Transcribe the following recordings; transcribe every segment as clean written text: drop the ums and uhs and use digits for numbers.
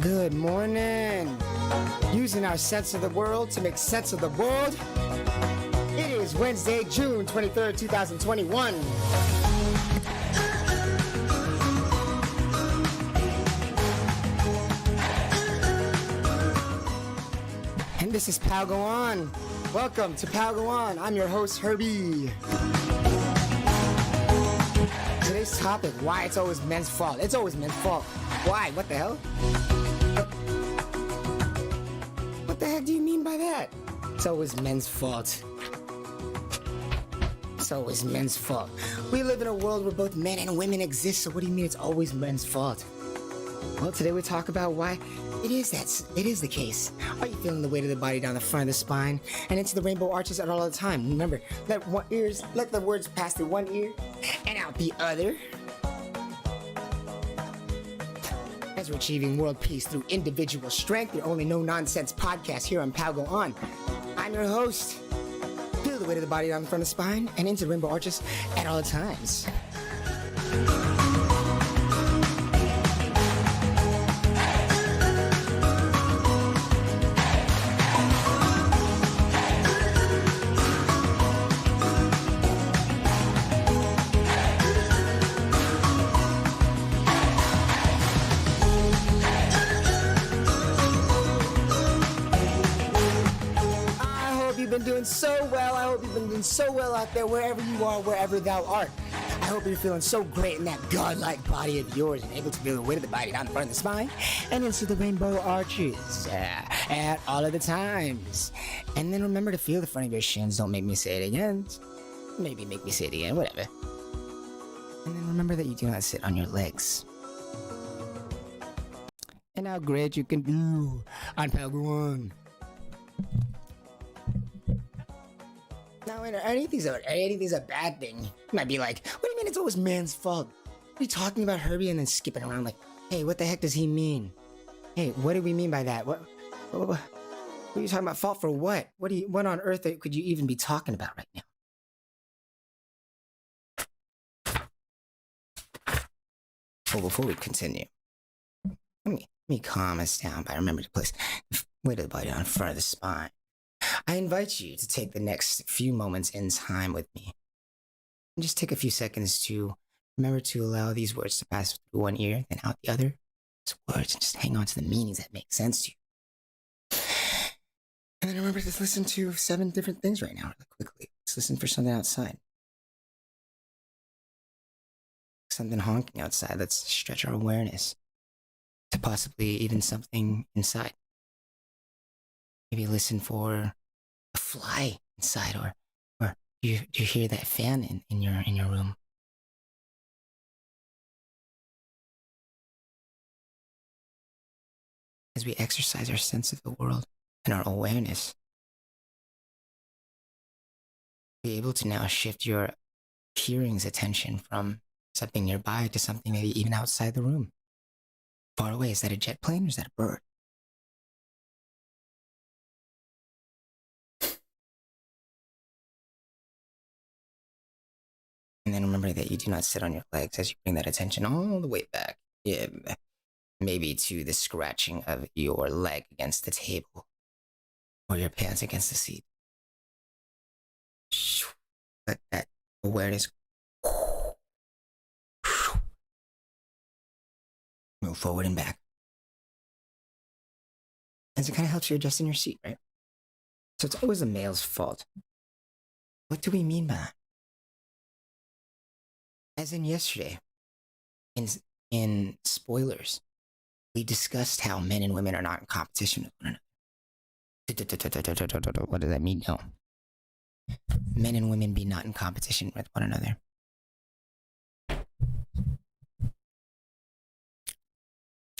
Good morning. Using our sense of the world to make sense of the world. It is Wednesday, June 23rd, 2021. And this is Pal Go On. Welcome to Pal Go On. I'm your host, Herbie. Today's topic, why it's always men's fault. It's always men's fault. Why? What the hell? What the heck do you mean by that? It's always men's fault. It's always men's fault. We live in a world where both men and women exist, so what do you mean it's always men's fault? Well, today we talk about why it is the case. Are you feeling the weight of the body down the front of the spine and into the rainbow arches at all the time? Remember, let the words pass through one ear and out the other. As we're achieving world peace through individual strength, your only no-nonsense podcast here on Pal Go On. I'm your host. Feel the weight of the body down the front of the spine and into the rainbow arches at all times. So well. I hope you've been doing so well out there, wherever you are, wherever thou art. I hope you're feeling so great in that godlike body of yours and able to feel the weight of the body down the front of the spine and into the rainbow arches at all of the times. And then remember to feel the front of your shins. Don't make me say it again. Maybe make me say it again, whatever. And then remember that you do not sit on your legs. And how great you can do on Pal Go On. Now, anything's a bad thing. You might be like, what do you mean it's always man's fault? What are you talking about, Herbie? And then skipping around like, hey, what the heck does he mean? Hey, what do we mean by that? What are you talking about? Fault for what? What on earth could you even be talking about right now? Well, before we continue, let me calm us down by remembering to place the weight of the body on the front of the spine. I invite you to take the next few moments in time with me. And just take a few seconds to remember to allow these words to pass through one ear, then out the other. These words, and just hang on to the meanings that make sense to you. And then remember to listen to 7 different things right now, really quickly. Let's listen for something outside. Something honking outside. Let's stretch our awareness to possibly even something inside. Maybe listen for a fly inside, or do you hear that fan in your room? As we exercise our sense of the world and our awareness, be able to now shift your hearing's attention from something nearby to something maybe even outside the room. Far away, is that a jet plane or is that a bird? And then remember that you do not sit on your legs as you bring that attention all the way back. Yeah, maybe to the scratching of your leg against the table or your pants against the seat. Let that awareness move forward and back. As it kind of helps you adjust in your seat, right? So it's always a male's fault. What do we mean by that? As in yesterday, in spoilers, we discussed how men and women are not in competition with one another. What does that mean? No. Men and women be not in competition with one another.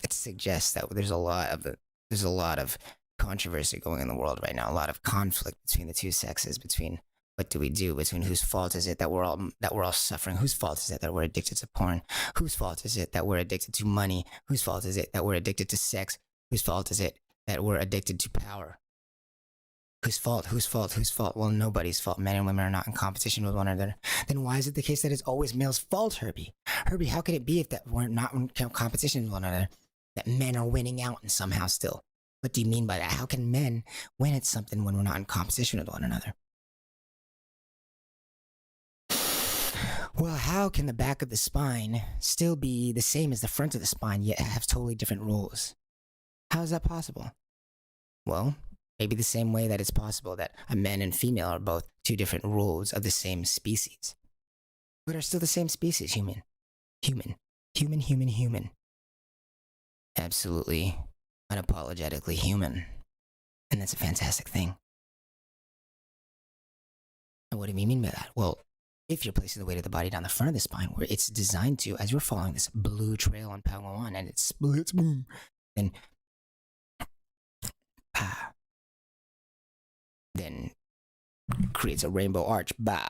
It suggests that there's a lot of controversy going in the world right now, a lot of conflict between the two sexes, between what do we do, between whose fault is it that we're all suffering, whose fault is it that we're addicted to porn, whose fault is it that we're addicted to money, whose fault is it that we're addicted to sex, whose fault is it that we're addicted to power. Whose fault? Whose fault? Whose fault? Well, nobody's fault. Men and women are not in competition with one another. Then why is it the case that it's always male's fault, Herbie? Herbie, how could it be if that we're not in competition with one another? that men are winning out and somehow still. What do you mean by that? How can men win at something when we're not in competition with one another? Well, how can the back of the spine still be the same as the front of the spine yet have totally different roles? How is that possible? Well, maybe the same way that it's possible that a man and female are both two different roles of the same species, but are still the same species, human. Human. Human, human, human. Absolutely, unapologetically human. And that's a fantastic thing. And what do you mean by that? Well, if you're placing the weight of the body down the front of the spine, where it's designed to, as you're following this blue trail on Palawan and it splits, boom, then then creates a rainbow arch, bah.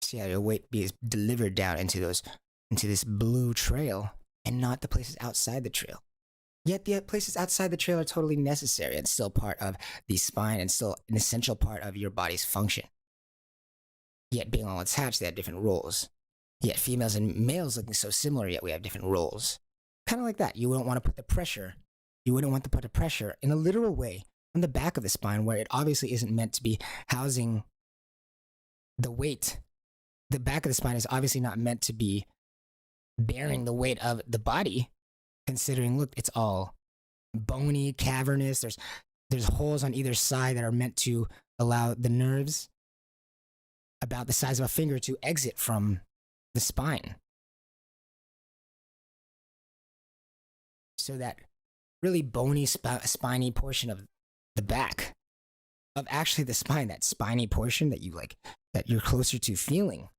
See how your weight is delivered down into this blue trail and not the places outside the trail. Yet the places outside the trail are totally necessary and still part of the spine and still an essential part of your body's function. Yet being all attached, they have different roles. Yet females and males looking so similar, yet we have different roles. Kind of like that. You wouldn't want to put the pressure. You wouldn't want to put the pressure in a literal way on the back of the spine where it obviously isn't meant to be housing the weight. The back of the spine is obviously not meant to be bearing the weight of the body, considering, look, it's all bony, cavernous. There's holes on either side that are meant to allow the nerves about the size of a finger to exit from the spine. So that really bony, spiny portion of the back of actually the spine, that spiny portion that you like, that you're closer to feeling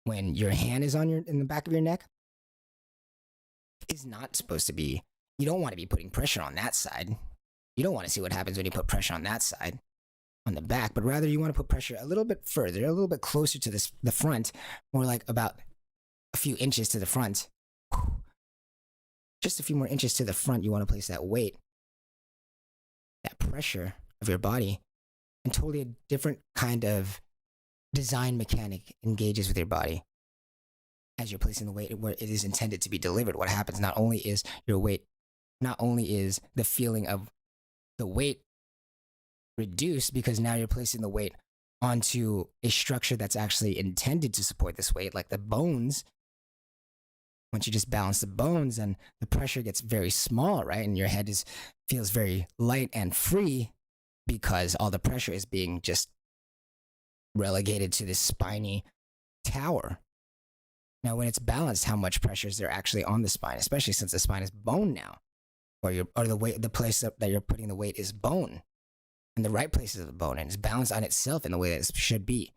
when your hand is on in the back of your neck, is not supposed to be. You don't want to be putting pressure on that side. You don't want to see what happens when you put pressure on that side, on the back, but rather you want to put pressure a little bit further, a little bit closer to the front, more like about a few inches to the front. Just a few more inches to the front, you want to place that weight, that pressure of your body, and totally a different kind of design mechanic engages with your body as you're placing the weight where it is intended to be delivered. What happens not only is your weight, not only is the feeling of the weight reduced because now you're placing the weight onto a structure that's actually intended to support this weight, like the bones. Once you just balance the bones and the pressure gets very small, right? And your head feels very light and free because all the pressure is being just relegated to this spiny tower. Now, when it's balanced, how much pressure is there actually on the spine, especially since the spine is bone now, or the place that you're putting the weight is bone, and the right place is the bone, and it's balanced on itself in the way that it should be.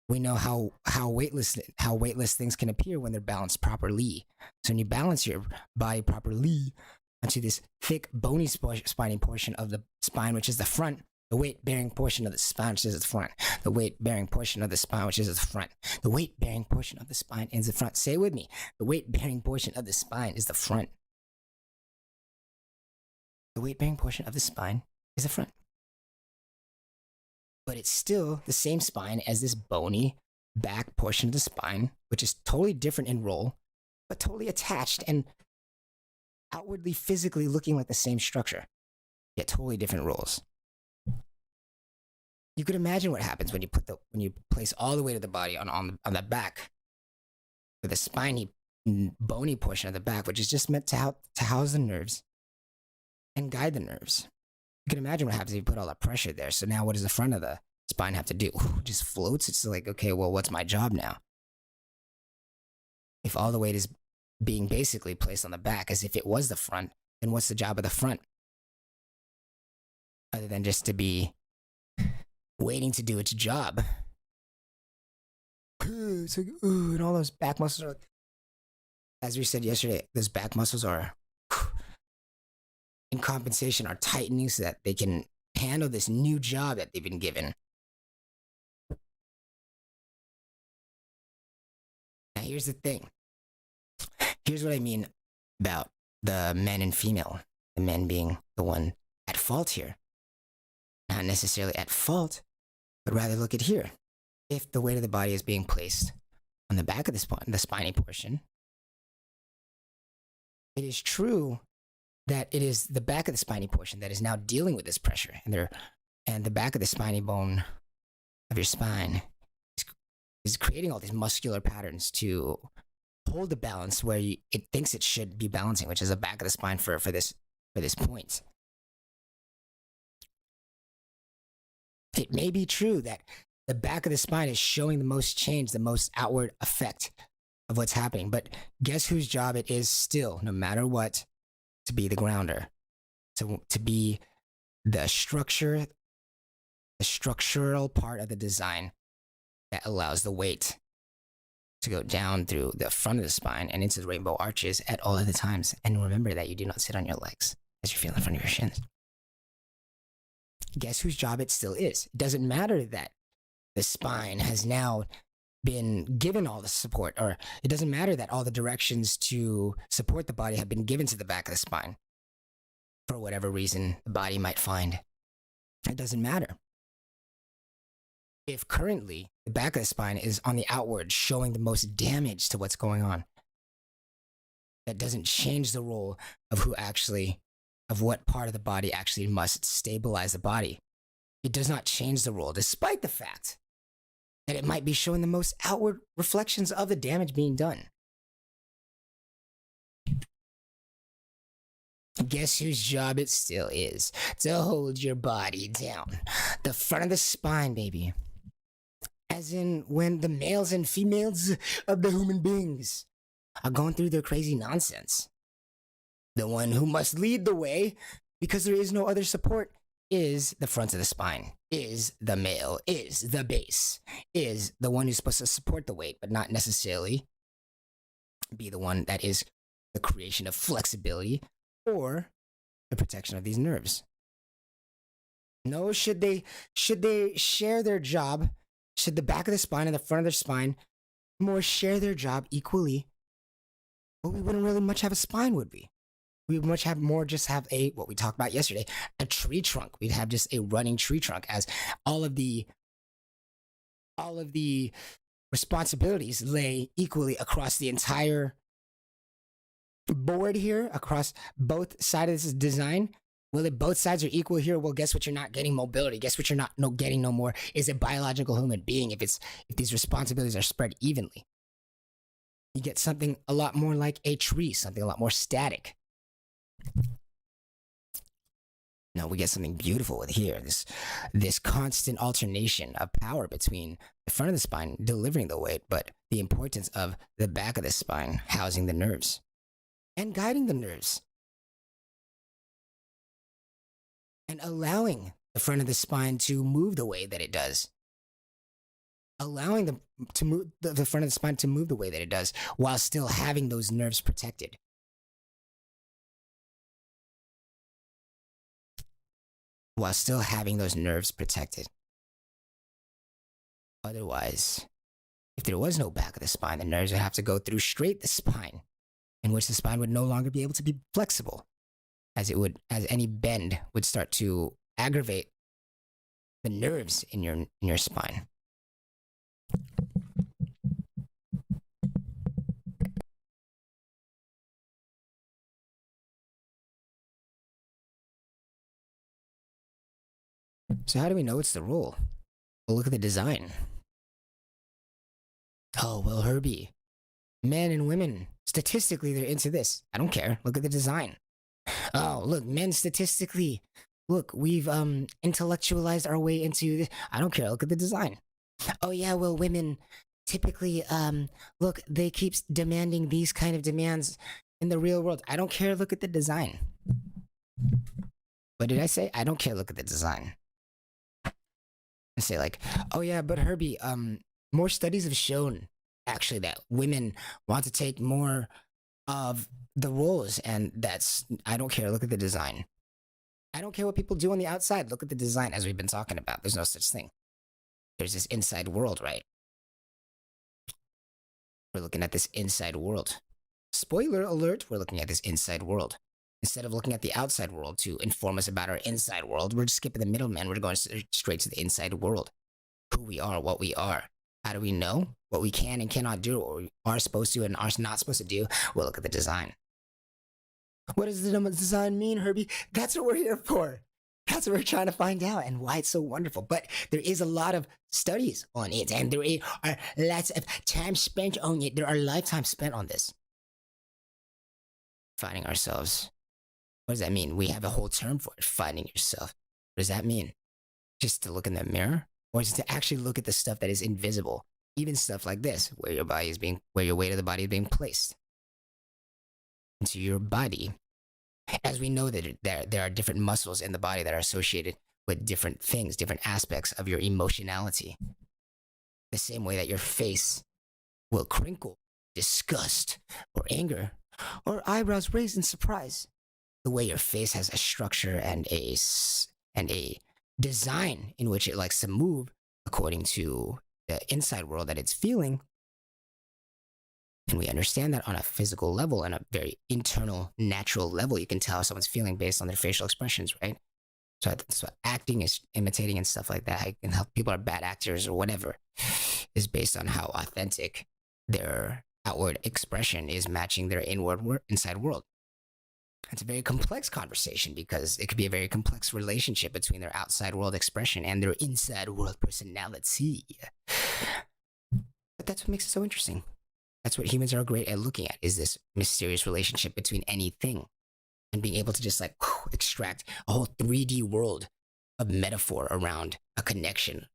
We know how weightless things can appear when they're balanced properly. So when you balance your body properly onto this thick, bony, spiny portion of the spine, which is the front, the weight-bearing portion of the spine, which is the front, the weight-bearing portion of the spine, which is the front, the weight-bearing portion of the spine is the front. Say it with me. The weight-bearing portion of the spine is the front. The weight-bearing portion of the spine is the front. But it's still the same spine as this bony back portion of the spine, which is totally different in role, but totally attached and outwardly physically looking like the same structure, yet totally different roles. You could imagine what happens when you place all the weight of the body on the back, with the spiny, bony portion of the back, which is just meant to house the nerves and guide the nerves. You can imagine what happens if you put all that pressure there. So now what does the front of the spine have to do? It just floats. It's like, okay, well, what's my job now? If all the weight is being basically placed on the back as if it was the front, then what's the job of the front? Other than just to be waiting to do its job. It's like, ooh, and all those back muscles are, as we said yesterday, those back muscles are, in compensation, are tightening so that they can handle this new job that they've been given. Now, here's the thing. Here's what I mean about the men and female, the men being the one at fault here. Not necessarily at fault, but rather look at here. If the weight of the body is being placed on the back of the spine, the spiny portion, it is true that it is the back of the spiny portion that is now dealing with this pressure, and the back of the spiny bone of your spine is creating all these muscular patterns to hold the balance where it thinks it should be balancing, which is the back of the spine for this point. It may be true that the back of the spine is showing the most change, the most outward effect of what's happening, but guess whose job it is still, no matter what, to be the grounder, to be the structure, the structural part of the design that allows the weight to go down through the front of the spine and into the rainbow arches at all of the times. And remember that you do not sit on your legs as you feel in front of your shins. Guess whose job it still is? It doesn't matter that the spine has now been given all the support, or it doesn't matter that all the directions to support the body have been given to the back of the spine for whatever reason the body might find. It doesn't matter. If currently the back of the spine is on the outward, showing the most damage to what's going on, that doesn't change the role of what part of the body actually must stabilize the body. It does not change the role, despite the fact that it might be showing the most outward reflections of the damage being done. Guess whose job it still is? To hold your body down. The front of the spine, baby. As in when the males and females of the human beings are going through their crazy nonsense. The one who must lead the way, because there is no other support, is the front of the spine, is the male, is the base, is the one who's supposed to support the weight, but not necessarily be the one that is the creation of flexibility or the protection of these nerves. No, should they share their job? Should the back of the spine and the front of their spine more share their job equally? Well, we wouldn't really much have a spine, would we? We would much have more just have what we talked about yesterday, a tree trunk. We'd have just a running tree trunk, as all of the responsibilities lay equally across the entire board here, across both sides of this design. Well, if both sides are equal here, well, guess what? You're not getting mobility. Guess what? You're not getting no more is a biological human being. If these responsibilities are spread evenly, you get something a lot more like a tree, something a lot more static. No, we get something beautiful with here. This constant alternation of power between the front of the spine delivering the weight, but the importance of the back of the spine housing the nerves and guiding the nerves. And allowing the front of the spine to move the way that it does. Allowing the front of the spine to move the way that it does while still having those nerves protected. While still having those nerves protected. Otherwise, if there was no back of the spine, the nerves would have to go through straight the spine, in which the spine would no longer be able to be flexible, as any bend would start to aggravate the nerves in your spine. So how do we know it's the rule? Well, look at the design. Oh, well, Herbie, men and women, statistically, they're into this. I don't care. Look at the design. Oh, look, men statistically. Look, we've intellectualized our way into this. I don't care. Look at the design. Oh, yeah, well, women typically, look, they keep demanding these kind of demands in the real world. I don't care. Look at the design. What did I say? I don't care. Look at the design. And say like, oh yeah, but Herbie, more studies have shown actually that women want to take more of the roles, and I don't care. Look at the design. I don't care what people do on the outside. Look at the design, as we've been talking about. There's no such thing. There's this inside world, right? We're looking at this inside world. Spoiler alert, we're looking at this inside world. Instead of looking at the outside world to inform us about our inside world, we're just skipping the middleman. We're going straight to the inside world. Who we are, what we are. How do we know what we can and cannot do, or we are supposed to and are not supposed to do? Well, look at the design. What does the design mean, Herbie? That's what we're here for. That's what we're trying to find out and why it's so wonderful. But there is a lot of studies on it, and there are lots of time spent on it. There are lifetimes spent on this. Finding ourselves. What does that mean? We have a whole term for it, finding yourself. What does that mean? Just to look in the mirror? Or is it to actually look at the stuff that is invisible? Even stuff like this, where your weight of the body is being placed into your body. As we know that there are different muscles in the body that are associated with different things, different aspects of your emotionality. The same way that your face will crinkle, disgust, or anger, or eyebrows raised in surprise. The way your face has a structure and a design in which it likes to move according to the inside world that it's feeling. And we understand that on a physical level and a very internal, natural level. You can tell how someone's feeling based on their facial expressions, right? So acting is imitating and stuff like that. I can help people are bad actors or whatever is based on how authentic their outward expression is matching their inside world. It's a very complex conversation because it could be a very complex relationship between their outside world expression and their inside world personality. But that's what makes it so interesting. That's what humans are great at looking at, is this mysterious relationship between anything and being able to just like extract a whole 3D world of metaphor around a connection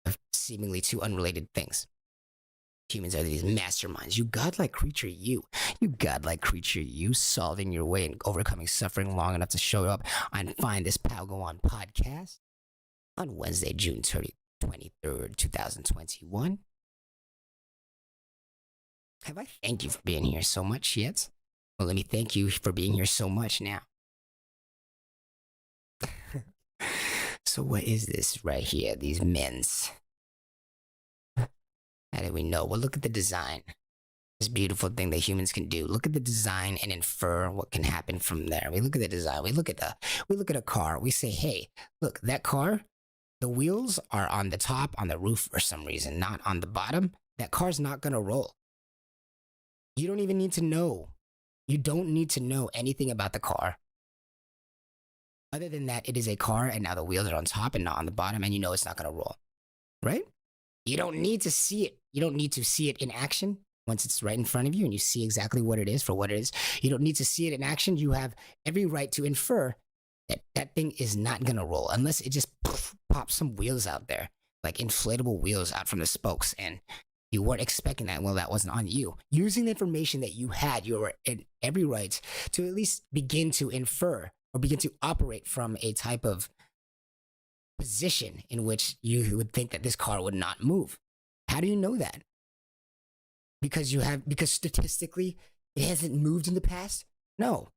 of seemingly two unrelated things. Humans are these masterminds. You godlike creature, you godlike creature, you solving your way and overcoming suffering long enough to show up and find this Pal Go On podcast on Wednesday, June 23rd, 2021. Have I thanked you for being here so much yet? Well, let me thank you for being here so much now. So what is this right here, these men's? How do we know? Well, look at the design. This beautiful thing that humans can do. Look at the design and infer what can happen from there. We look at the design. We look at a car. We say, hey, look, that car, the wheels are on the top, on the roof for some reason, not on the bottom. That car's not going to roll. You don't even need to know. You don't need to know anything about the car. Other than that, it is a car and now the wheels are on top and not on the bottom and you know it's not going to roll. Right? You don't need to see it. You don't need to see it in action once it's right in front of you and you see exactly what it is for what it is. You don't need to see it in action. You have every right to infer that that thing is not going to roll unless it just pops some wheels out there, like inflatable wheels out from the spokes. And you weren't expecting that. Well, that wasn't on you. Using the information that you had, you were in every right to at least begin to infer or begin to operate from a type of position in which you would think that this car would not move. How do you know that? Because statistically it hasn't moved in the past? No.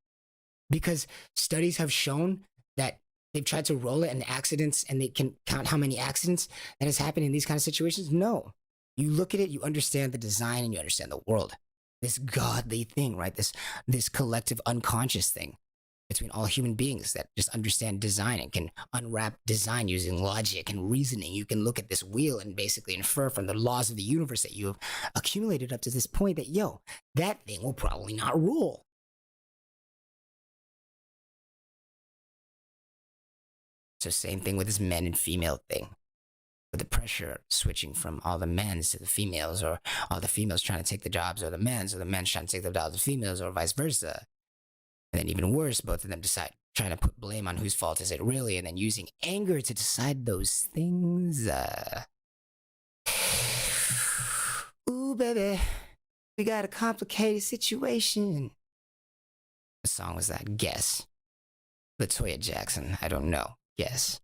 Because studies have shown that they've tried to roll it and accidents and they can count how many accidents that has happened in these kind of situations? No. You look at it, you understand the design and you understand the world. This godly thing, right? This collective unconscious thing between all human beings that just understand design and can unwrap design using logic and reasoning. You can look at this wheel and basically infer from the laws of the universe that you have accumulated up to this point that, yo, that thing will probably not roll. So same thing with this men and female thing. With the pressure switching from all the men's to the females, or all the females trying to take the jobs or the men's trying to take the jobs of females, or vice versa. And then even worse, both of them trying to put blame on whose fault is it really, and then using anger to decide those things. Ooh, baby, we got a complicated situation. What song was that? Guess. LaToya Jackson. I don't know. Guess.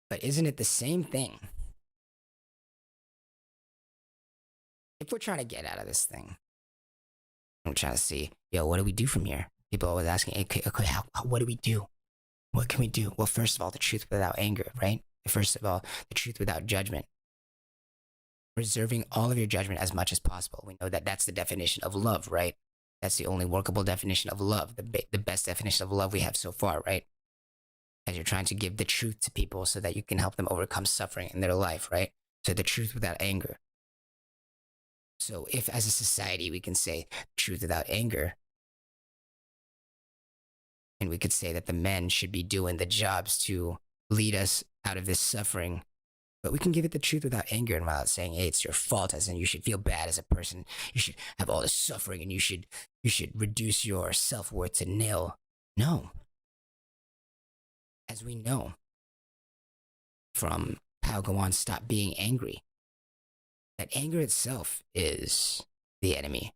But isn't it the same thing? If we're trying to get out of this thing, I'm trying to see, yo, what do we do from here? People are always asking, okay, what do we do? What can we do? Well, first of all, the truth without anger, right? First of all, the truth without judgment. Reserving all of your judgment as much as possible. We know that that's the definition of love, right? That's the only workable definition of love, the best definition of love we have so far, right? As you're trying to give the truth to people so that you can help them overcome suffering in their life, right? So the truth without anger. So if as a society we can say truth without anger, and we could say that the men should be doing the jobs to lead us out of this suffering, but we can give it the truth without anger and without saying, hey, it's your fault, as in you should feel bad as a person, you should have all this suffering, and you should reduce your self-worth to nil. No. As we know from Pao Stop Being Angry, that anger itself is the enemy.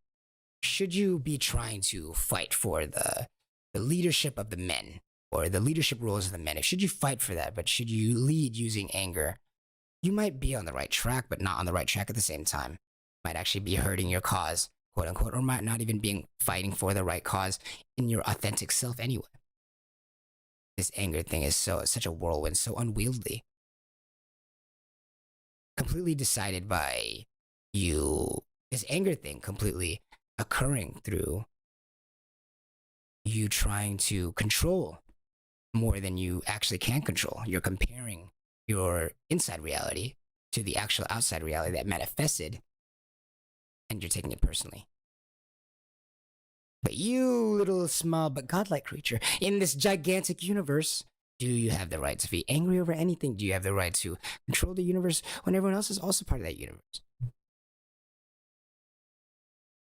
Should you be trying to fight for the leadership of the men or the leadership roles of the men, should you fight for that, but should you lead using anger, you might be on the right track, but not on the right track at the same time. Might actually be hurting your cause, quote unquote, or might not even be fighting for the right cause in your authentic self anyway. This anger thing is such a whirlwind, so unwieldy. Completely decided by you. This anger thing completely occurring through you trying to control more than you actually can control. You're comparing your inside reality to the actual outside reality that manifested, and you're taking it personally. But you, little small but godlike creature, in this gigantic universe, do you have the right to be angry over anything? Do you have the right to control the universe when everyone else is also part of that universe?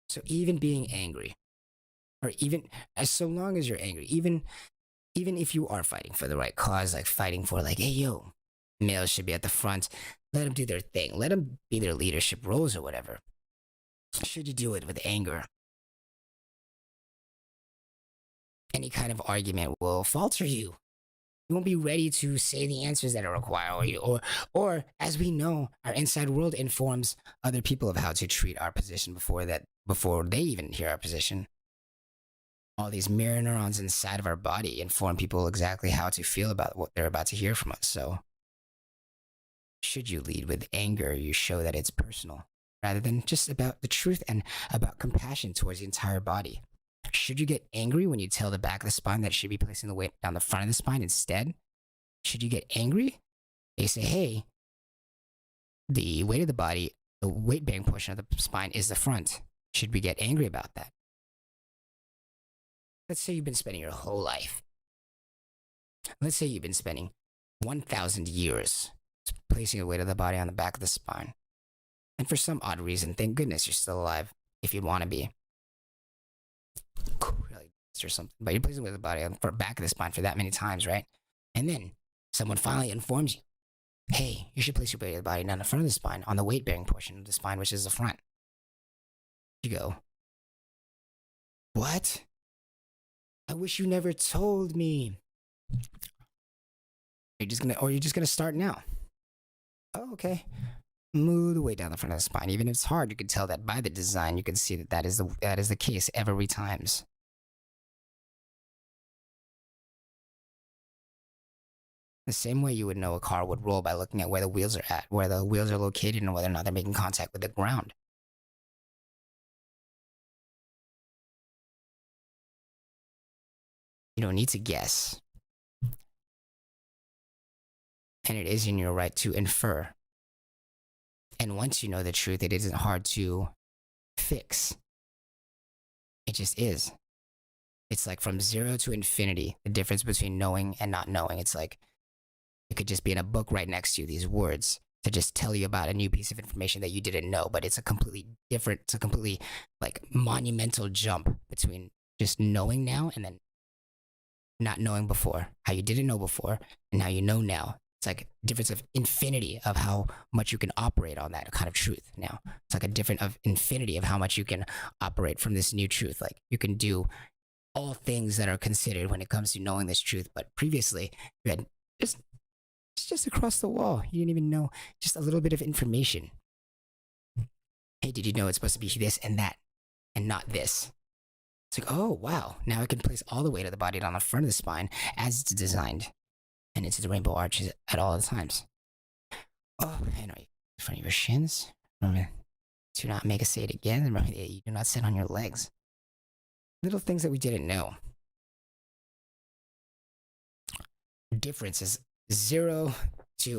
So even being angry, or even as so long as you're angry, even if you are fighting for the right cause, like fighting for like, hey yo, males should be at the front, let them do their thing, let them be their leadership roles or whatever. Should you do it with anger? Any kind of argument will falter you. You won't be ready to say the answers that are required, or as we know, our inside world informs other people of how to treat our position before they even hear our position. All these mirror neurons inside of our body inform people exactly how to feel about what they're about to hear from us. So, should you lead with anger, you show that it's personal, rather than just about the truth and about compassion towards the entire body. Should you get angry when you tell the back of the spine that it should be placing the weight down the front of the spine instead? Should you get angry? They say, hey, the weight of the body, the weight bearing portion of the spine is the front. Should we get angry about that? Let's say you've been spending your whole life. Let's say you've been spending 1,000 years placing the weight of the body on the back of the spine. And for some odd reason, thank goodness you're still alive if you want to be. Really, or something. But you're placing the weight of the body on the back of the spine for that many times, right? And then someone finally informs you, hey, you should place your weight of the body down the front of the spine on the weight bearing portion of the spine, which is the front. You go, what? I wish you never told me. You're just gonna start now. Oh, okay. Move the weight down the front of the spine. Even if it's hard, you can tell that by the design. You can see that is the case every times. The same way you would know a car would roll by looking at where the wheels are at, where the wheels are located, and whether or not they're making contact with the ground. You don't need to guess. And it is in your right to infer. And once you know the truth, it isn't hard to fix. It just is. It's like from 0 to infinity, the difference between knowing and not knowing. It's like it could just be in a book right next to you, these words to just tell you about a new piece of information that you didn't know, but it's a completely like monumental jump between just knowing now and then not knowing before, how you didn't know before and how you know now. It's like a difference of infinity of how much you can operate on that kind of truth now. It's like a difference of infinity of how much you can operate from this new truth. Like you can do all things that are considered when it comes to knowing this truth, but previously you had just across the wall. You didn't even know just a little bit of information. Hey, did you know it's supposed to be this and that and not this? It's like, oh, wow. Now I can place all the weight of the body on the front of the spine as it's designed and into the rainbow arches at all the times. Oh, and in front of your shins. Remember to not make us say it again. Remember that you do not sit on your legs. Little things that we didn't know. Difference is 0 to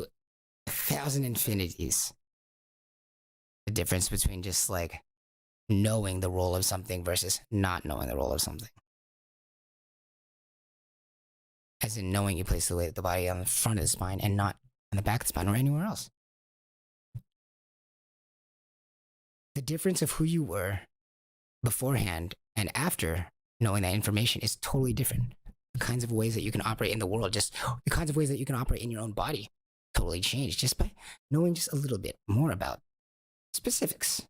1,000 infinities. The difference between just like knowing the role of something versus not knowing the role of something. As in knowing you place the weight of the body on the front of the spine and not on the back of the spine or anywhere else. The difference of who you were beforehand and after knowing that information is totally different. The kinds of ways that you can operate in the world, just the kinds of ways that you can operate in your own body, totally change just by knowing just a little bit more about specifics.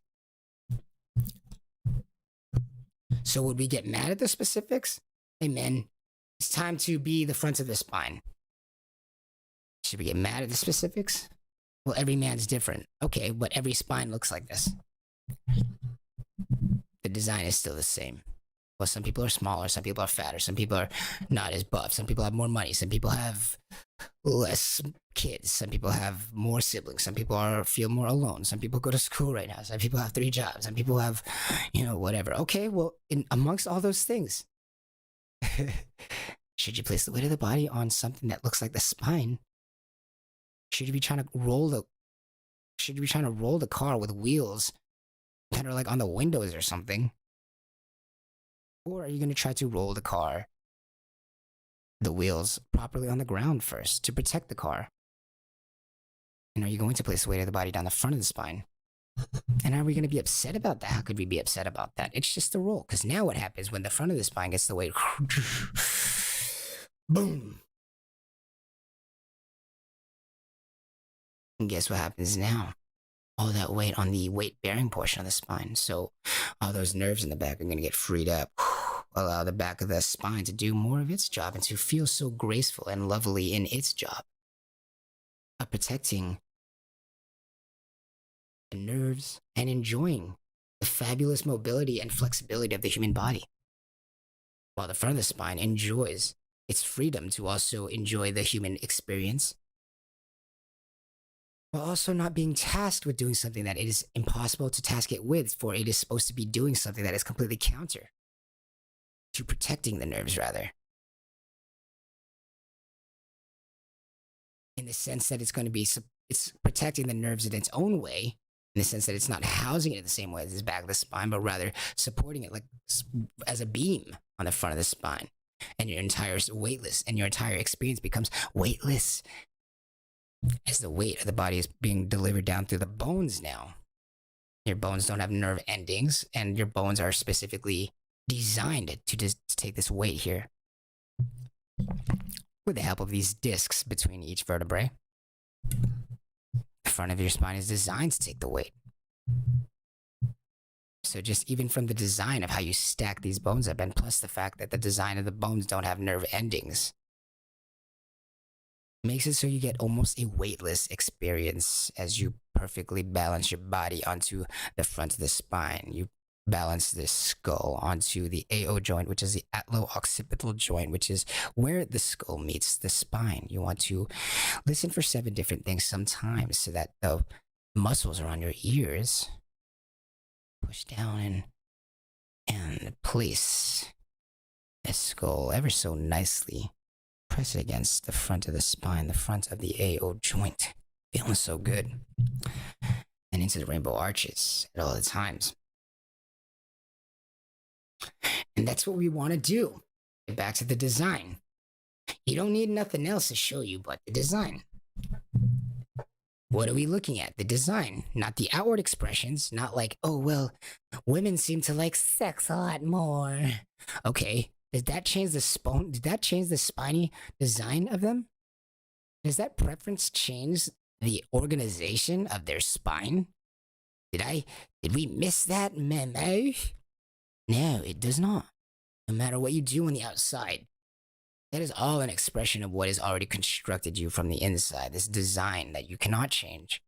So would we get mad at the specifics? Hey man, it's time to be the front of the spine. Should we get mad at the specifics? Well, every man's different. Okay, but every spine looks like this. The design is still the same. Well, some people are smaller, some people are fatter, some people are not as buff, some people have more money, some people have less kids, some people have more siblings, some people feel more alone, some people go to school right now, some people have 3 jobs, some people have, whatever. Okay, well, amongst all those things, should you place the weight of the body on something that looks like the spine? Should you be trying to roll the car with wheels that are like on the windows or something? Or are you going to try to roll the wheels properly on the ground first to protect the car? And are you going to place the weight of the body down the front of the spine? And are we going to be upset about that? How could we be upset about that? It's just the roll. Because now what happens when the front of the spine gets the weight? Boom. And guess what happens now? All that weight on the weight-bearing portion of the spine. So all those nerves in the back are going to get freed up. Allow the back of the spine to do more of its job and to feel so graceful and lovely in its job of protecting the nerves and enjoying the fabulous mobility and flexibility of the human body. While the front of the spine enjoys its freedom to also enjoy the human experience, while also not being tasked with doing something that it is impossible to task it with, for it is supposed to be doing something that is completely counter to protecting the nerves, rather. In the sense that it's protecting the nerves in its own way, in the sense that it's not housing it in the same way as the back of the spine, but rather supporting it like as a beam on the front of the spine. And your entire weightless, and your entire experience becomes weightless, as the weight of the body is being delivered down through the bones now. Your bones don't have nerve endings, and your bones are specifically designed to just take this weight here. With the help of these discs between each vertebrae, the front of your spine is designed to take the weight. So just even from the design of how you stack these bones up, and plus the fact that the design of the bones don't have nerve endings, makes it so you get almost a weightless experience as you perfectly balance your body onto the front of the spine. You balance the skull onto the AO joint, which is the atlo-occipital joint, which is where the skull meets the spine. You want to listen for 7 different things sometimes so that the muscles around your ears push down and place the skull ever so nicely. Press it against the front of the spine, the front of the AO joint. Feeling so good. And into the rainbow arches at all the times. And that's what we want to do. Get back to the design. You don't need nothing else to show you but the design. What are we looking at? The design, not the outward expressions. Not like, oh, well, women seem to like sex a lot more. Okay. Did that change the spiny design of them? Does that preference change the organization of their spine? Did we miss that memo? No, it does not. No matter what you do on the outside, that is all an expression of what has already constructed you from the inside, this design that you cannot change.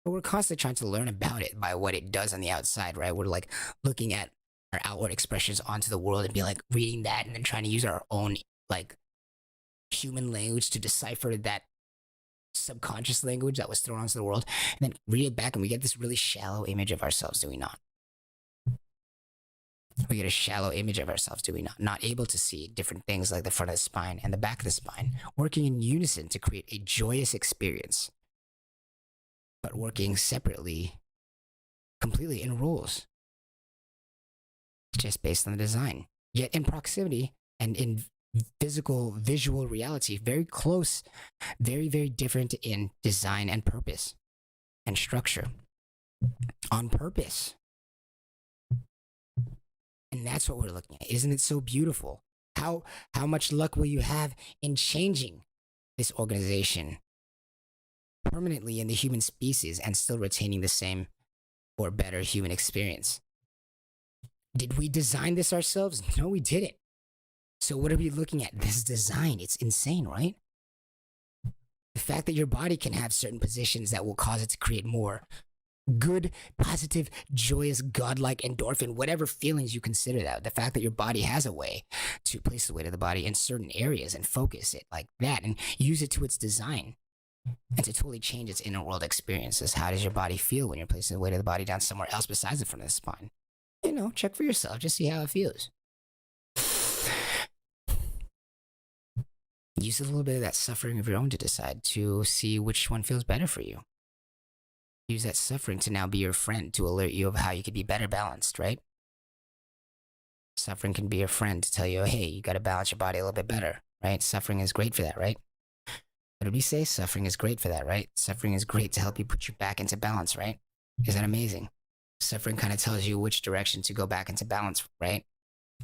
But we're constantly trying to learn about it by what it does on the outside, right? We're like looking at our outward expressions onto the world and be like reading that and then trying to use our own like human language to decipher that subconscious language that was thrown onto the world, and then read it back and we get this really shallow image of ourselves, do we not? We get a shallow image of ourselves, do we not? Not able to see different things like the front of the spine and the back of the spine, working in unison to create a joyous experience, but working separately, completely in roles, just based on the design. Yet in proximity and in physical, visual reality, very close, very, very different in design and purpose and structure. On purpose. And that's what we're looking at. Isn't it so beautiful? How much luck will you have in changing this organization permanently in the human species and still retaining the same or better human experience? Did we design this ourselves? No, we didn't. So what are we looking at? This design. It's insane, right? The fact that your body can have certain positions that will cause it to create more good, positive, joyous, godlike endorphin, whatever feelings you consider that. The fact that your body has a way to place the weight of the body in certain areas and focus it like that and use it to its design and to totally change its inner world experiences. How does your body feel when you're placing the weight of the body down somewhere else besides the front of the spine? You know, check for yourself, just see how it feels. Use a little bit of that suffering of your own to decide to see which one feels better for you. Use that suffering to now be your friend, to alert you of how you could be better balanced, right? Suffering can be your friend to tell you, hey, you got to balance your body a little bit better, right? Suffering is great for that, right? What did we say? Suffering is great for that, right? Suffering is great to help you put you back into balance, right? Is that amazing? Suffering kind of tells you which direction to go back into balance, right?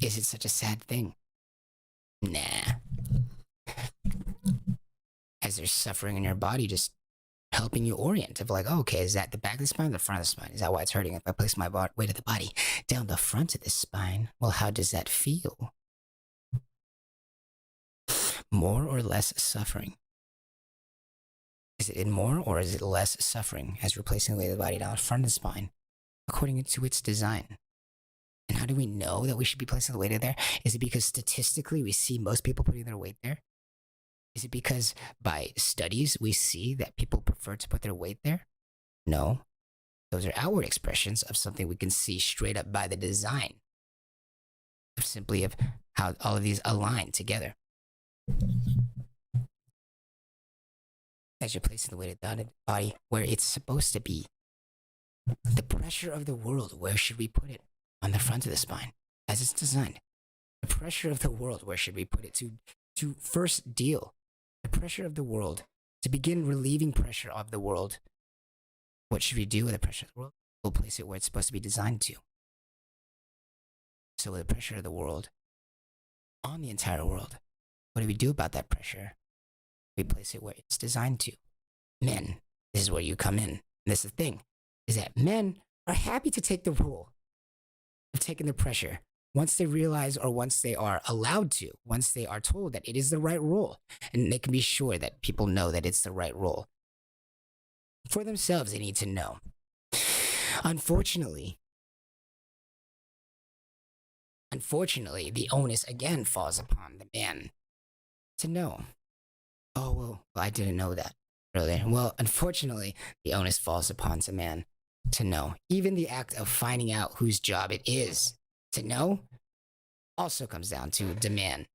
Is it such a sad thing? Nah. As there's suffering in your body, just helping you orient of like, oh, okay, is that the back of the spine or the front of the spine? Is that why it's hurting? If I place my weight of the body down the front of the spine, well, how does that feel? More or less suffering? Is it in more or is it less suffering as replacing the weight of the body down the front of the spine according to its design? And how do we know that we should be placing the weight in there? Is it because statistically we see most people putting their weight there? Is it because by studies we see that people prefer to put their weight there? No. Those are outward expressions of something we can see straight up by the design. Simply of how all of these align together. As you're placing the weight of the body where it's supposed to be. The pressure of the world, where should we put it? On the front of the spine, as it's designed. The pressure of the world, where should we put it? To first deal. The pressure of the world. To begin relieving pressure of the world. What should we do with the pressure of the world? We'll place it where it's supposed to be designed to. So with the pressure of the world on the entire world, what do we do about that pressure? We place it where it's designed to. Men, this is where you come in. And this is the thing, is that men are happy to take the role of taking the pressure once they realize or once they are allowed to, once they are told that it is the right role. And they can be sure that people know that it's the right role. For themselves, they need to know. Unfortunately, the onus again falls upon the man to know. Oh, well, I didn't know that earlier. Well, unfortunately, the onus falls upon the man to know. Even the act of finding out whose job it is to know also comes down to demand.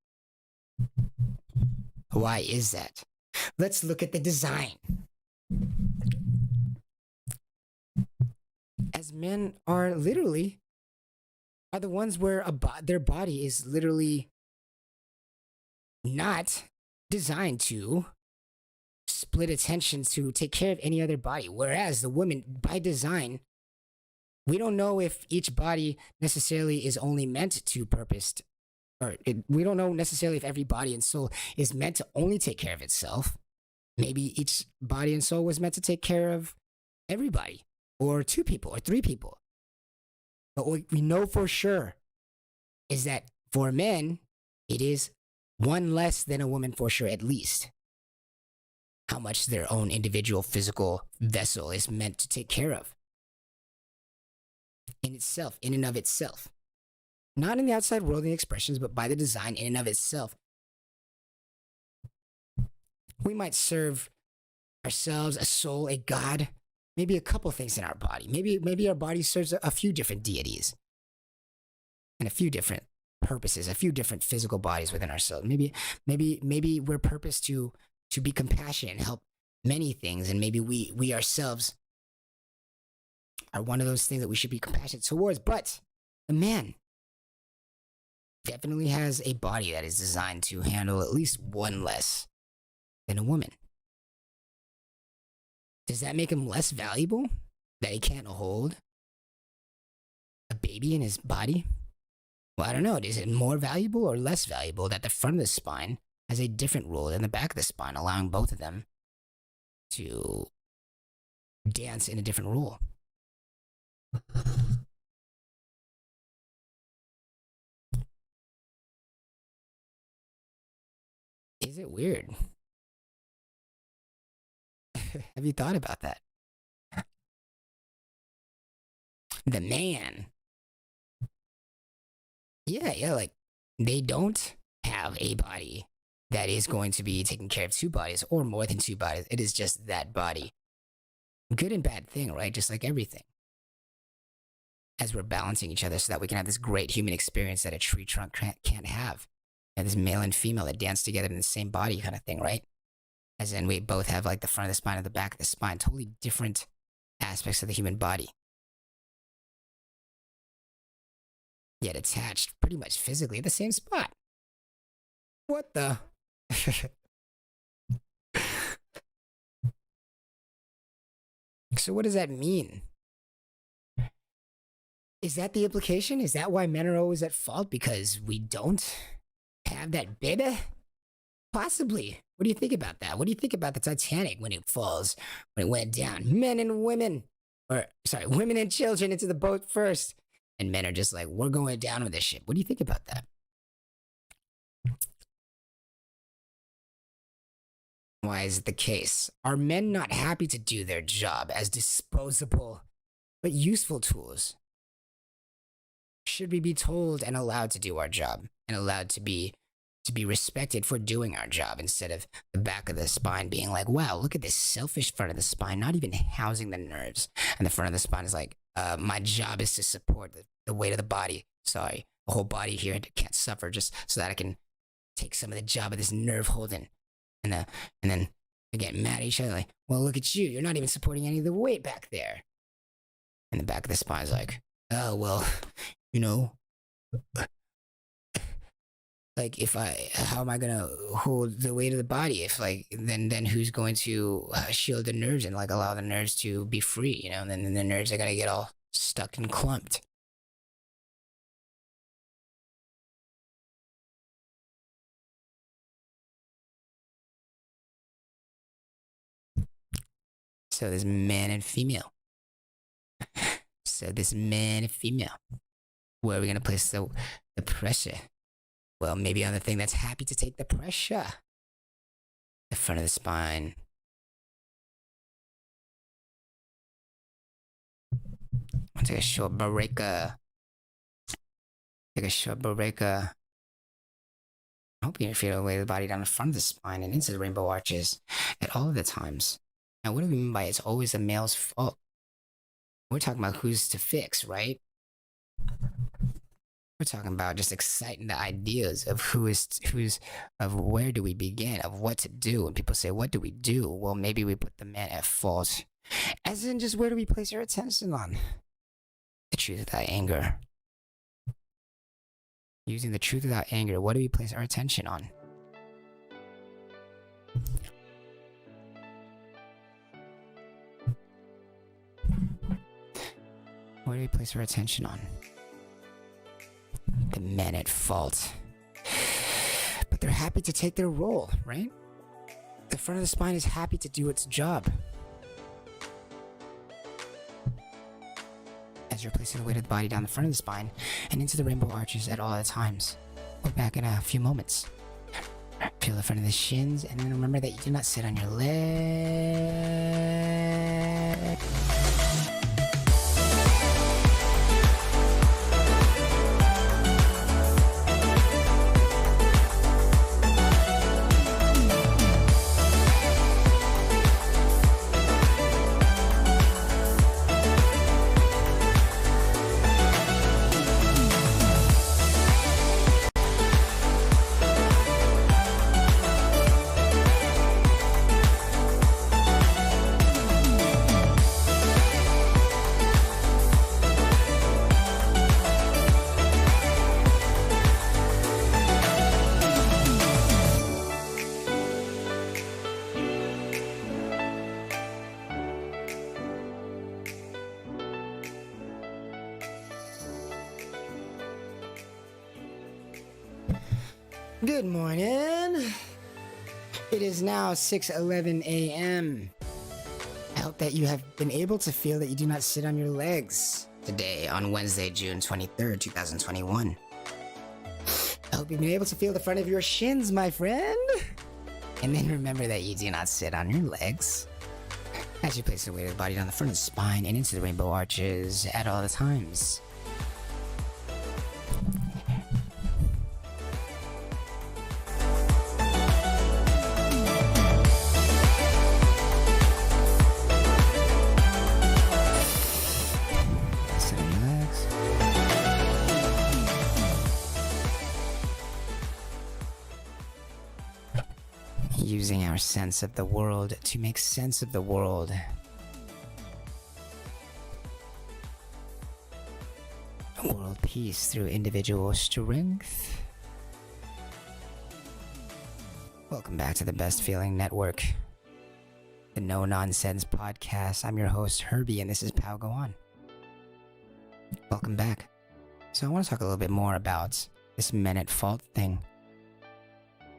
Why is that? Let's look at the design. As men are the ones where their body is literally not designed to split attention to take care of any other body. Whereas the women, by design, we don't know if each body necessarily is only meant to we don't know necessarily if every body and soul is meant to only take care of itself. Maybe each body and soul was meant to take care of everybody, or two people, or three people. But what we know for sure is that for men, it is one less than a woman for sure, at least. How much their own individual physical vessel is meant to take care of. In itself, in and of itself. Not in the outside world and expressions, but by the design in and of itself. We might serve ourselves, a soul, a god, maybe a couple things in our body. Maybe our body serves a few different deities and a few different purposes, a few different physical bodies within ourselves. Maybe we're purposed to be compassionate and help many things, and maybe we ourselves are one of those things that we should be compassionate towards. But a man definitely has a body that is designed to handle at least one less than a woman. Does that make him less valuable? That he can't hold a baby in his body? Well, I don't know. Is it more valuable or less valuable that the front of the spine has a different role than the back of the spine, allowing both of them to dance in a different role? Is it weird? Have you thought about that? The man. Yeah, like they don't have a body that is going to be taking care of two bodies or more than two bodies. It is just that body. Good and bad thing, right? Just like everything. As we're balancing each other so that we can have this great human experience that a tree trunk can't have. And this male and female that dance together in the same body kind of thing, right? As in we both have like the front of the spine and the back of the spine, totally different aspects of the human body. Yet attached pretty much physically at the same spot. What the? So what does that mean? Is that the implication? Is that why men are always at fault? Because we don't have that baby? Possibly. What do you think about that? What do you think about the Titanic when it falls, when it went down? Men and women, women and children into the boat first. And men are just like, we're going down with this ship. What do you think about that? Why is it the case? Are men not happy to do their job as disposable but useful tools? Should we be told and allowed to do our job and allowed to be respected for doing our job instead of the back of the spine being like, wow, look at this selfish front of the spine, not even housing the nerves. And the front of the spine is like, my job is to support the weight of the body. Sorry, the whole body here can't suffer just so that I can take some of the job of this nerve holding. And then they get mad at each other like, well, look at you. You're not even supporting any of the weight back there. And the back of the spine is like, oh, well, you know, like how am I going to hold the weight of the body if like, then who's going to shield the nerves and like allow the nerves to be free, you know, and then the nerves are going to get all stuck and clumped. So there's man and female. Where are we going to place the pressure? Well, maybe on the thing that's happy to take the pressure. The front of the spine. I'll take a short breaker. I hope you feel the weight of the body down the front of the spine and into the rainbow arches at all of the times. Now, what do we mean by it's always the male's fault? We're talking about who's to fix, right? We're talking about just exciting the ideas of of where do we begin, of what to do. When people say, what do we do? Well, maybe we put the man at fault. As in, just where do we place our attention on? The truth without anger. Using the truth without anger, what do we place our attention on? What do we place our attention on? The men at fault. But they're happy to take their role, right? The front of the spine is happy to do its job. As you're placing the weight of the body down the front of the spine and into the rainbow arches at all times. We're back in a few moments. Feel the front of the shins, and then remember that you do not sit on your leg. Good morning. It is now 6:11 a.m. I hope that you have been able to feel that you do not sit on your legs today on Wednesday, June 23rd, 2021. I hope you've been able to feel the front of your shins, my friend. And then remember that you do not sit on your legs as you place the weight of the body down the front of the spine and into the rainbow arches at all the times. Sit on your legs. Using our sense of the world to make sense of the world. World peace through individual strength. Welcome back to the Best Feeling Network, the No Nonsense Podcast. I'm your host, Herbie, and this is Pau Go On. Welcome back. So I want to talk a little bit more about this men at fault thing.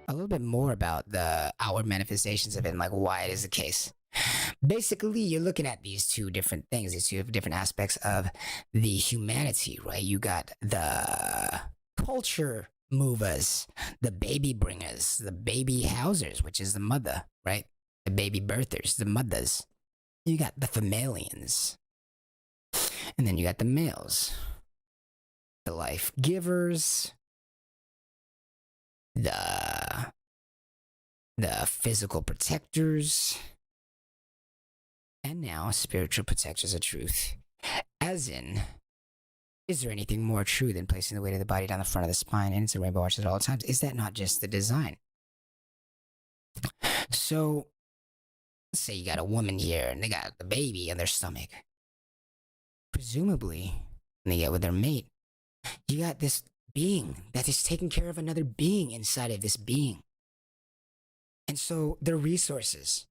A little bit more about the outward manifestations of it and like why it is the case. Basically, you're looking at these two different things, these two different aspects of the humanity, right? You got the culture movers, the baby bringers, the baby housers, which is the mother, right? The baby birthers, the mothers. You got the familians. And then you got the males, the life givers, the physical protectors, and now spiritual protectors of truth. As in, is there anything more true than placing the weight of the body down the front of the spine and into rainbow arches at all times? Is that not just the design? So, let's say you got a woman here and they got the baby in their stomach. Presumably, when they get with their mate, you got this being that is taking care of another being inside of this being. And so their resources,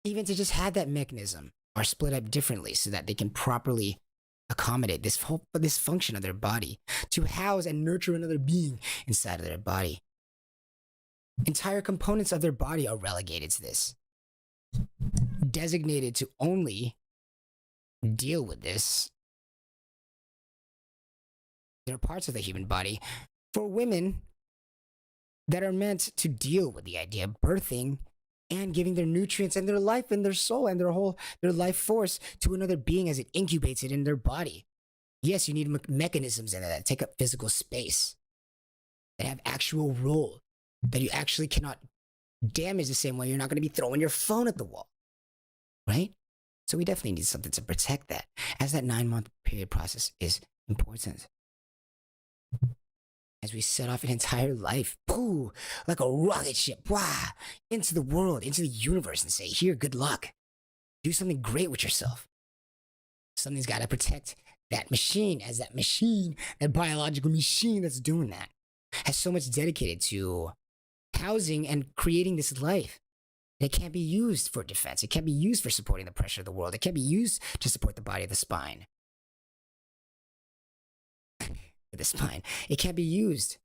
even to just have that mechanism, are split up differently so that they can properly accommodate this function of their body to house and nurture another being inside of their body. Entire components of their body are relegated to this, designated to only deal with this. There are parts of the human body for women that are meant to deal with the idea of birthing and giving their nutrients and their life and their soul and their life force to another being as it incubates it in their body. Yes, you need mechanisms in it that take up physical space, that have actual role, that you actually cannot damage the same way you're not going to be throwing your phone at the wall, right? So we definitely need something to protect that, as that 9-month period process is important. As we set off an entire life, pooh, like a rocket ship, wah, into the world, into the universe, and say, here, good luck. Do something great with yourself. Something's got to protect that machine, as that machine, that biological machine that's doing that, has so much dedicated to housing and creating this life. It can't be used for defense. It can't be used for supporting the pressure of the world. It can't be used to support the body of the spine. The spine. It can't be used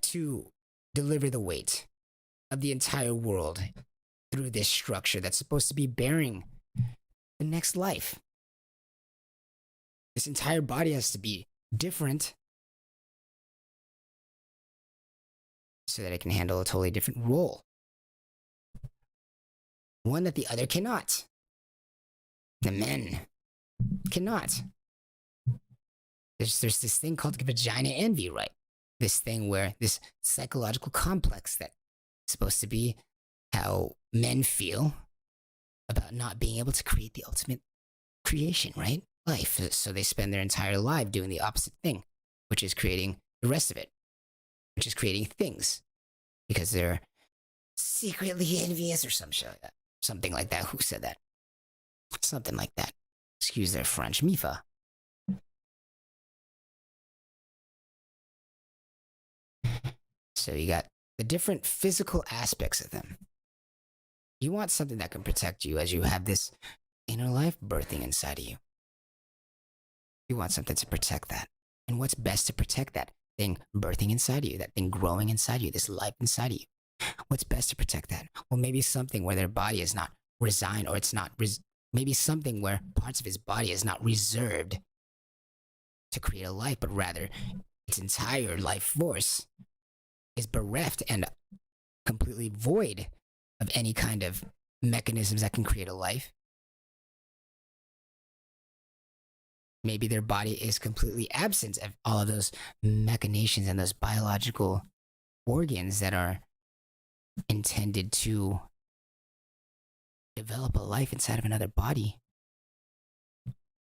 to deliver the weight of the entire world through this structure that's supposed to be bearing the next life. This entire body has to be different so that it can handle a totally different role. One that the other cannot. The men cannot. There's this thing called vagina envy, right? This thing where this psychological complex that's supposed to be how men feel about not being able to create the ultimate creation, right? Life. So they spend their entire life doing the opposite thing, which is creating the rest of it, which is creating things because they're secretly envious or some shit like that. Something like that. Who said that? Something like that. Excuse their French. Mifa. So you got the different physical aspects of them. You want something that can protect you as you have this inner life birthing inside of you. You want something to protect that. And what's best to protect that? thing birthing inside of you, that thing growing inside you, this life inside of you. What's best to protect that? Well, maybe something where their body is not resigned, or it's not, maybe something where parts of his body is not reserved to create a life, but rather its entire life force is bereft and completely void of any kind of mechanisms that can create a life. Maybe their body is completely absent of all of those machinations and those biological organs that are intended to develop a life inside of another body.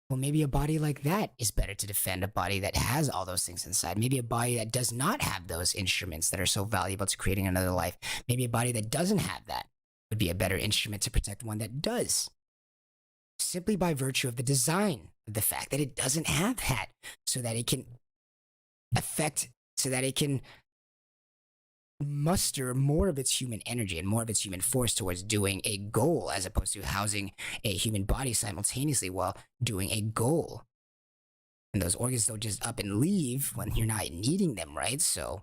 Well, maybe a body like that is better to defend a body that has all those things inside. Maybe a body that does not have those instruments that are so valuable to creating another life. Maybe a body that doesn't have that would be a better instrument to protect one that does. Simply by virtue of the design, of the fact that it doesn't have that, so that it can muster more of its human energy and more of its human force towards doing a goal, as opposed to housing a human body simultaneously while doing a goal. And those organs don't just up and leave when you're not needing them, right? So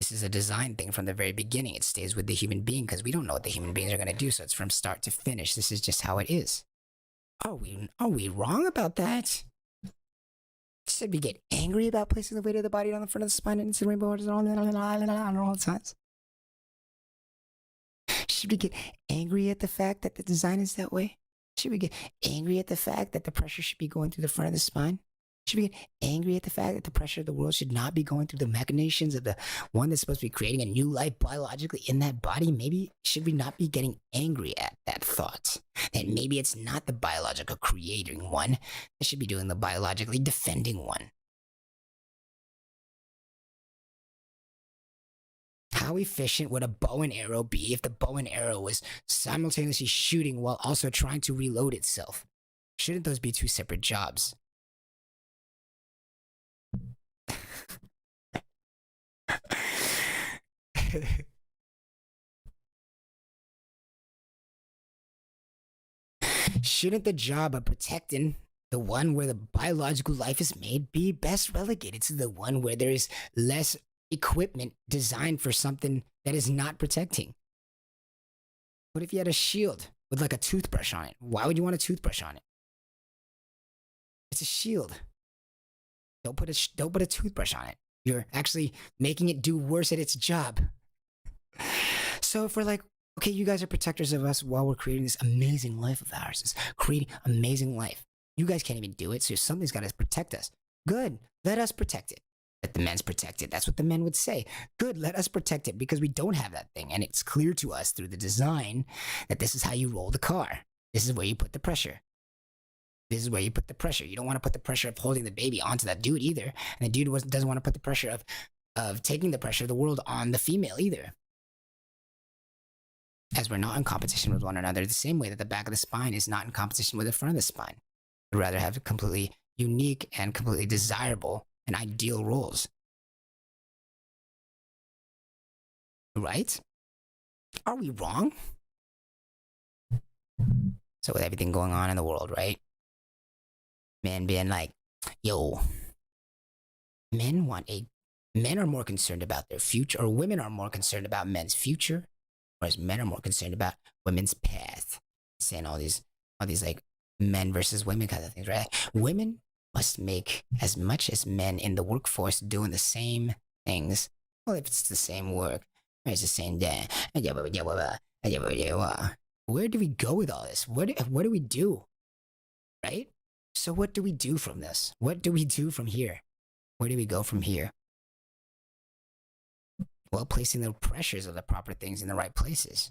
this is a design thing from the very beginning. It stays with the human being because we don't know what the human beings are going to do. So it's from start to finish. This is just how it is. Are we wrong about that? Should we get angry about placing the weight of the body on the front of the spine and rainbow orders and all the times? Should we get angry at the fact that the design is that way? Should we get angry at the fact that the pressure should be going through the front of the spine? Should we get angry at the fact that the pressure of the world should not be going through the machinations of the one that's supposed to be creating a new life biologically in that body? Maybe should we not be getting angry at that thought? That maybe it's not the biological creating one that should be doing the biologically defending one. How efficient would a bow and arrow be if the bow and arrow was simultaneously shooting while also trying to reload itself? Shouldn't those be two separate jobs? Shouldn't the job of protecting the one where the biological life is made be best relegated to the one where there is less equipment designed for something that is not protecting? What if you had a shield with like a toothbrush on it? Why would you want a toothbrush on it? It's a shield. Don't put a toothbrush on it. You're actually making it do worse at its job. So if we're like, okay, you guys are protectors of us while we're creating this amazing life of ours, this creating amazing life. You guys can't even do it, so something's got to protect us. Good, let us protect it. Let the men's protect it. That's what the men would say. Good, let us protect it because we don't have that thing. And it's clear to us through the design that this is how you roll the car. This is where you put the pressure. This is where you put the pressure. You don't want to put the pressure of holding the baby onto that dude either. And the dude doesn't want to put the pressure of taking the pressure of the world on the female either. As we're not in competition with one another, the same way that the back of the spine is not in competition with the front of the spine. We'd rather have completely unique and completely desirable and ideal roles. Right? Are we wrong? So with everything going on in the world, right? Men being like, yo, men are more concerned about their future, or women are more concerned about men's future, whereas men are more concerned about women's past. Saying all these like men versus women kind of things, right? Women must make as much as men in the workforce doing the same things. Well, if it's the same work, it's the same day. Where do we go with all this? What do we do? Right? So what do we do from this? What do we do from here? Where do we go from here? Well, placing the pressures of the proper things in the right places.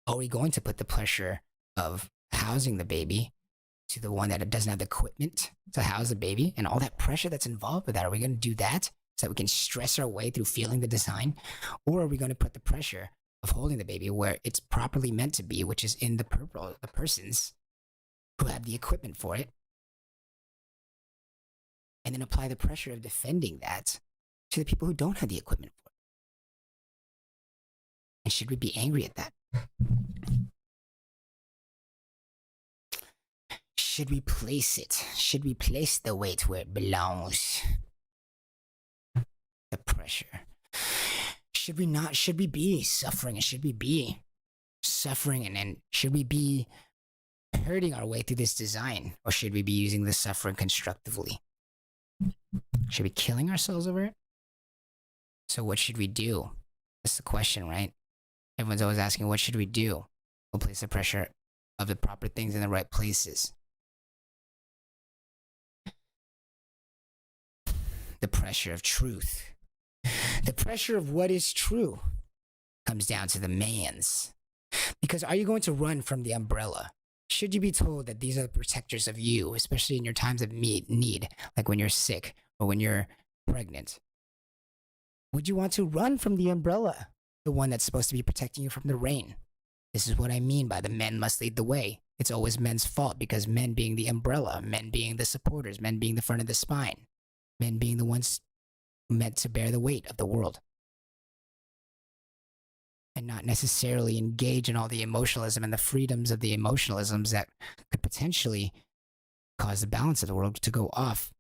Are we going to put the pressure of housing the baby to the one that doesn't have the equipment to house the baby and all that pressure that's involved with that? Are we going to do that so that we can stress our way through feeling the design? Or are we going to put the pressure of holding the baby where it's properly meant to be, which is in the persons who have the equipment for it, and then apply the pressure of defending that to the people who don't have the equipment for it? And should we be angry at that? Should we place it? Should we place the weight where it belongs? The pressure. Should we be suffering? Should we be suffering and should we be hurting our way through this design? Or should we be using the suffering constructively? Should we be killing ourselves over it? So what should we do? That's the question, right? Everyone's always asking, what should we do? We'll place the pressure of the proper things in the right places. The pressure of truth. The pressure of what is true comes down to the man's. Because are you going to run from the umbrella? Should you be told that these are the protectors of you, especially in your times of need, like when you're sick or when you're pregnant? Would you want to run from the umbrella, the one that's supposed to be protecting you from the rain? This is what I mean by the men must lead the way. It's always men's fault because men being the umbrella, men being the supporters, men being the front of the spine, men being the ones meant to bear the weight of the world. And not necessarily engage in all the emotionalism and the freedoms of the emotionalisms that could potentially cause the balance of the world to go off,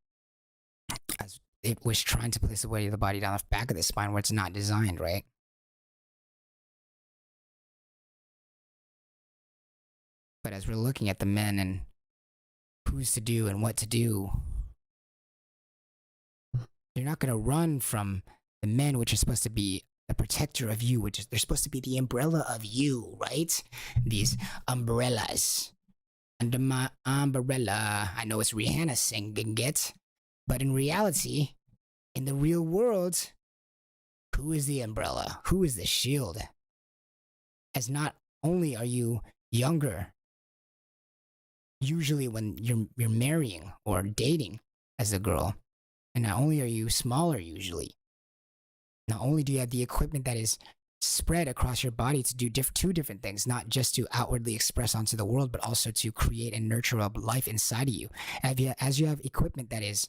as it was trying to place the weight of the body down the back of the spine where it's not designed, right? But as we're looking at the men and who's to do and what to do, you're not going to run from the men, which are supposed to be the protector of you, which is they're supposed to be the umbrella of you, right? These umbrellas. Under my umbrella. I know it's Rihanna singing it, but in reality, in the real world, who is the umbrella? Who is the shield? As not only are you younger, usually when you're marrying or dating as a girl, and not only are you smaller usually, not only do you have the equipment that is spread across your body to do two different things, not just to outwardly express onto the world, but also to create and nurture a life inside of you. As you have equipment that is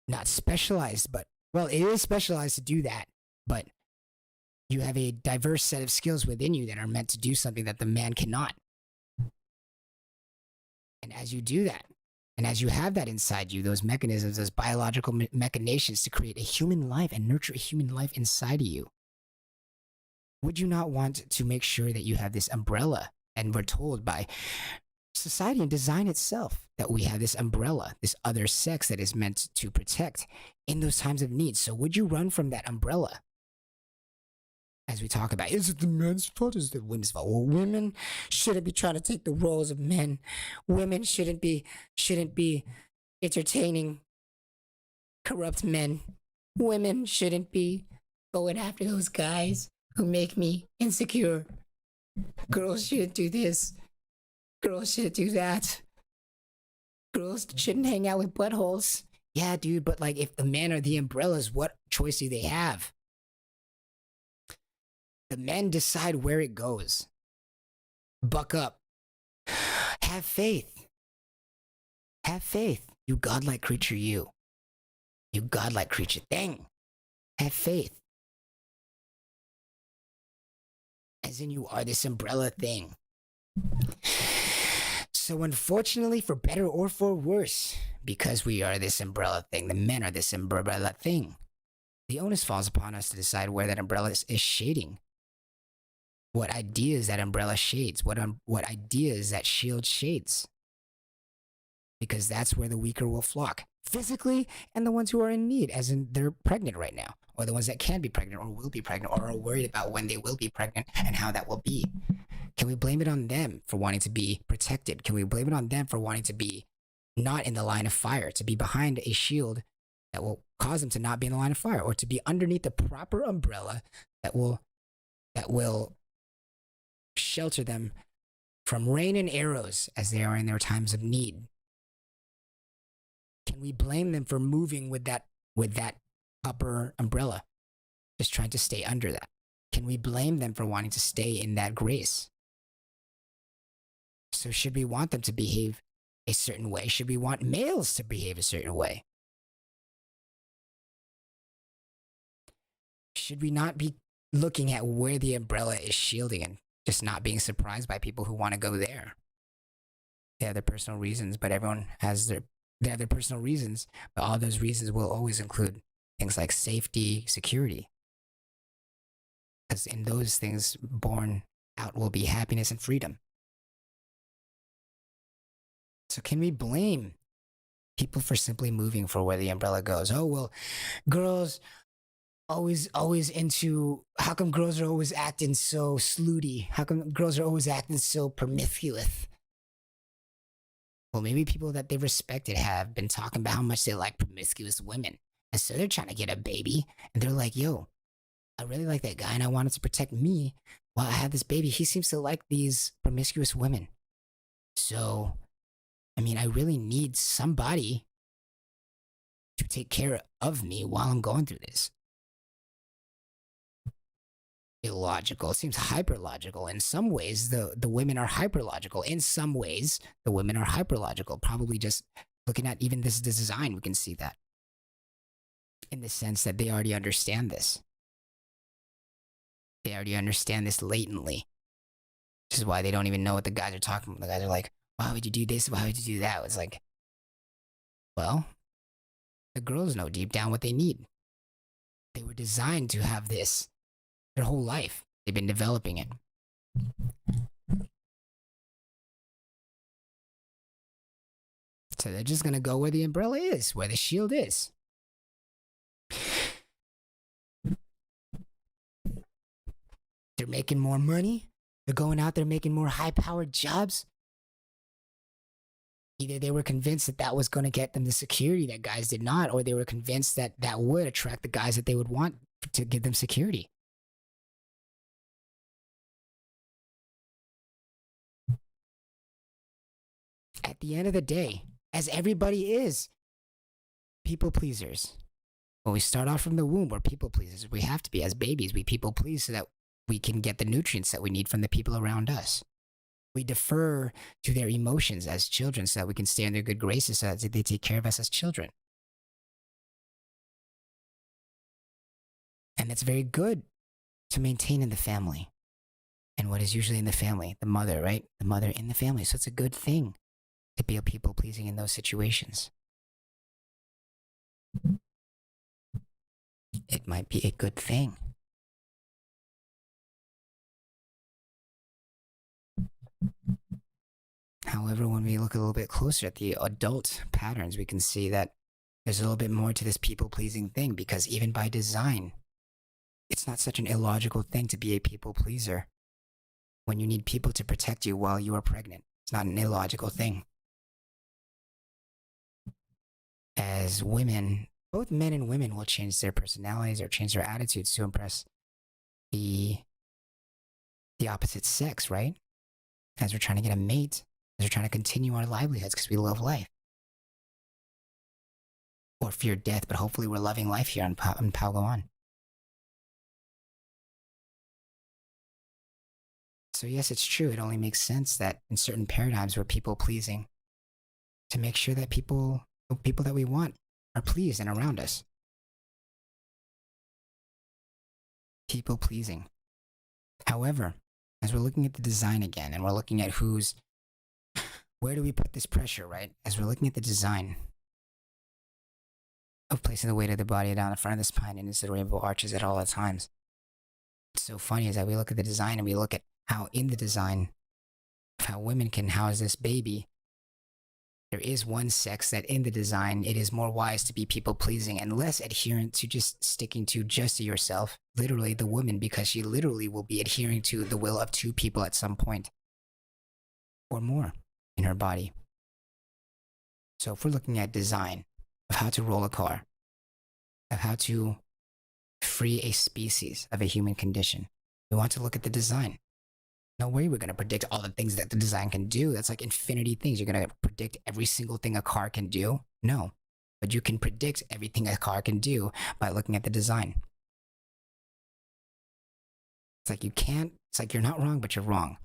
not specialized, but, well, it is specialized to do that, but you have a diverse set of skills within you that are meant to do something that the man cannot. And as you do that, and as you have that inside you, those mechanisms, those biological machinations to create a human life and nurture a human life inside of you, would you not want to make sure that you have this umbrella? And we're told by society and design itself that we have this umbrella, this other sex that is meant to protect in those times of need. So would you run from that umbrella? As we talk about, is it the men's fault? Is it the women's fault? Well, women shouldn't be trying to take the roles of men. Women shouldn't be entertaining corrupt men. Women shouldn't be going after those guys who make me insecure. Girls shouldn't do this. Girls shouldn't do that. Girls shouldn't hang out with buttholes. Yeah, dude, but like if the men are the umbrellas, what choice do they have? The men decide where it goes. Buck up. Have faith. Have faith. You godlike creature, you. You godlike creature thing. Have faith. As in you are this umbrella thing. So unfortunately, for better or for worse, because we are this umbrella thing, the men are this umbrella thing, the onus falls upon us to decide where that umbrella is shading. What ideas that umbrella shades, what ideas that shield shades. Because that's where the weaker will flock. Physically, and the ones who are in need, as in they're pregnant right now, or the ones that can be pregnant or will be pregnant or are worried about when they will be pregnant and how that will be. Can we blame it on them for wanting to be protected? Can we blame it on them for wanting to be not in the line of fire, to be behind a shield that will cause them to not be in the line of fire, or to be underneath the proper umbrella that will shelter them from rain and arrows as they are in their times of need? Can we blame them for moving with that upper umbrella, just trying to stay under that? Can we blame them for wanting to stay in that grace? So should we want them to behave a certain way? Should we want males to behave a certain way? Should we not be looking at where the umbrella is shielding and just not being surprised by people who want to go there? They have their personal reasons, but everyone has they have their personal reasons, but all those reasons will always include things like safety, security. Because in those things, born out will be happiness and freedom. So can we blame people for simply moving for where the umbrella goes? Oh, well, girls always into, how come girls are always acting so slutty? How come girls are always acting so promiscuous? Well, maybe people that they respected have been talking about how much they like promiscuous women. And so they're trying to get a baby. And they're like, yo, I really like that guy and I wanted to protect me while I have this baby. He seems to like these promiscuous women. So, I mean, I really need somebody to take care of me while I'm going through this. Illogical. It seems hyper logical. In some ways, the women are hyper logical. In some ways, the women are hyper logical. Probably just looking at even this design, we can see that. In the sense that they already understand this. They already understand this latently. Which is why they don't even know what the guys are talking about. The guys are like, why would you do this? Why would you do that? It's like, well, the girls know deep down what they need. They were designed to have this their whole life. They've been developing it. So they're just going to go where the umbrella is, where the shield is. They're making more money. They're going out there making more high-powered jobs. Either they were convinced that that was going to get them the security that guys did not, or they were convinced that that would attract the guys that they would want to give them security. At the end of the day, as everybody is, people pleasers. When we start off from the womb, we're people pleasers. We have to be. As babies, we people please so that we can get the nutrients that we need from the people around us. We defer to their emotions as children so that we can stay in their good graces so that they take care of us as children. And that's very good to maintain in the family. And what is usually in the family? The mother, right? The mother in the family. So it's a good thing to be a people pleasing in those situations. It might be a good thing. However, when we look a little bit closer at the adult patterns, we can see that there's a little bit more to this people pleasing thing, because even by design, it's not such an illogical thing to be a people pleaser when you need people to protect you while you are pregnant. It's not an illogical thing. As women, both men and women will change their personalities or change their attitudes to impress the opposite sex, right? As we're trying to get a mate, as we're trying to continue our livelihoods because we love life. Or fear death, but hopefully we're loving life here on Palgoan. So yes, it's true. It only makes sense that in certain paradigms we're people pleasing to make sure that people that we want are pleased and around us. People pleasing. However, as we're looking at the design again and we're looking at where do we put this pressure, right? As we're looking at the design of placing the weight of the body down the front of the spine and into the rainbow arches at all times. What's so funny is that we look at the design and we look at how in the design of how women can house this baby, there is one sex that in the design, it is more wise to be people pleasing and less adherent to just sticking to just to yourself, literally the woman, because she literally will be adhering to the will of two people at some point or more in her body. So if we're looking at design of how to roll a car, of how to free a species of a human condition, we want to look at the design. No way we're going to predict all the things that the design can do. That's like infinity things. You're going to predict every single thing a car can do? No. But you can predict everything a car can do by looking at the design. It's like you can't, it's like you're not wrong, but you're wrong.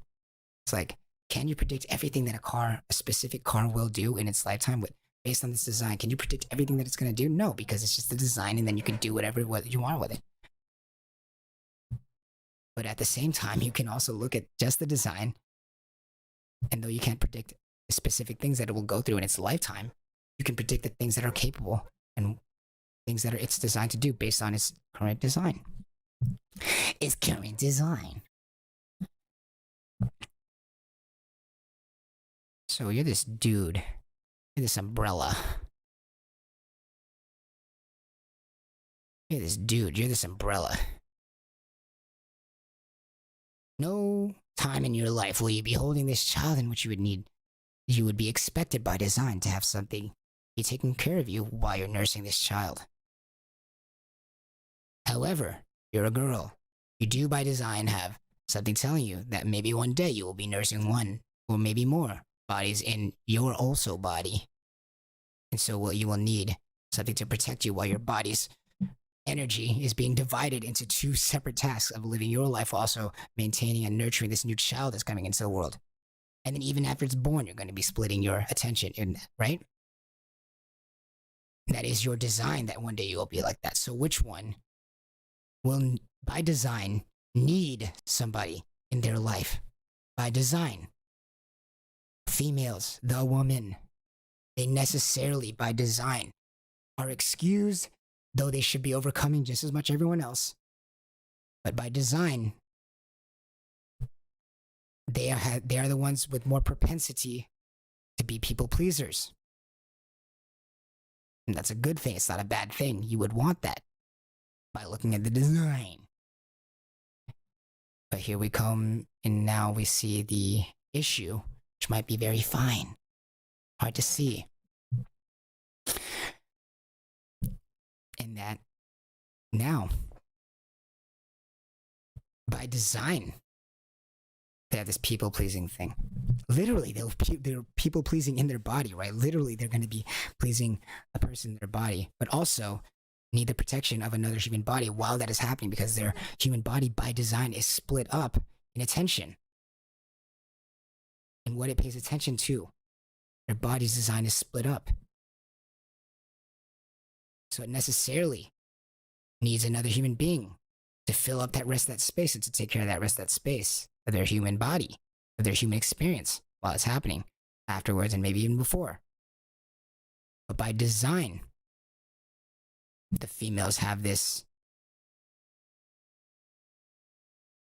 It's like, can you predict everything that a specific car will do in its lifetime based on this design? Can you predict everything that it's going to do? No, because it's just the design and then you can do whatever you want with it. But at the same time, you can also look at just the design, and though you can't predict the specific things that it will go through in its lifetime, you can predict the things that are capable and things that it's designed to do based on its current design. Its current design. So you're this dude. You're this umbrella. You're this dude. You're this umbrella. No time in your life will you be holding this child in which you would be expected by design to have something be taking care of you while you're nursing this child. However, you're a girl. You do by design have something telling you that maybe one day you will be nursing one or maybe more bodies in your also body. And so what you will need something to protect you while your body's energy is being divided into two separate tasks of living your life while also maintaining and nurturing this new child that's coming into the world. And then even after it's born, you're going to be splitting your attention in that, right? That is your design that one day you will be like that. So which one will, by design, need somebody in their life? By design. Females, the woman, they necessarily, by design, are excused, though they should be overcoming just as much everyone else. But by design, they are the ones with more propensity to be people pleasers. And that's a good thing. It's not a bad thing. You would want that by looking at the design. But here we come, and now we see the issue, which might be very fine. Hard to see. And that now, by design, they have this people-pleasing thing. Literally, they're people-pleasing in their body, right? Literally, they're going to be pleasing a person in their body, but also need the protection of another human body while that is happening, because their human body, by design, is split up in attention. And what it pays attention to, their body's design is split up. So it necessarily needs another human being to fill up that rest of that space and to take care of that rest of that space of their human body, of their human experience while it's happening, afterwards, and maybe even before. But by design, the females have this,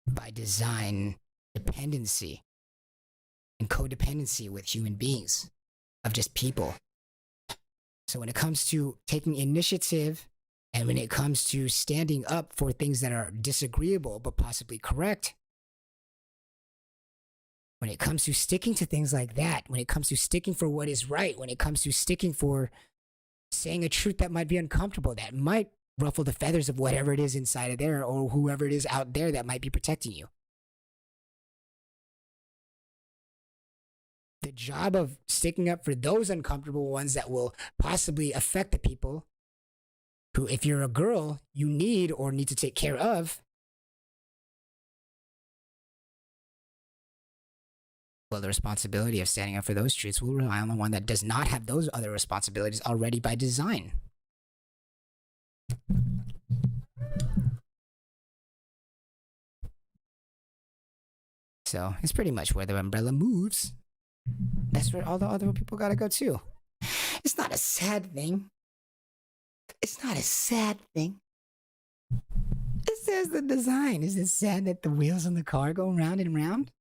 by design, dependency and codependency with human beings, of just people. So when it comes to taking initiative and when it comes to standing up for things that are disagreeable but possibly correct, when it comes to sticking to things like that, when it comes to sticking for what is right, when it comes to sticking for saying a truth that might be uncomfortable, that might ruffle the feathers of whatever it is inside of there or whoever it is out there that might be protecting you. The job of sticking up for those uncomfortable ones that will possibly affect the people who, if you're a girl, you need or need to take care of. Well, the responsibility of standing up for those truths will rely on the one that does not have those other responsibilities already by design. So it's pretty much where the umbrella moves. That's where all the other people gotta go too. It's not a sad thing. It's not a sad thing. It says the design. Is it sad that the wheels on the car go round and round?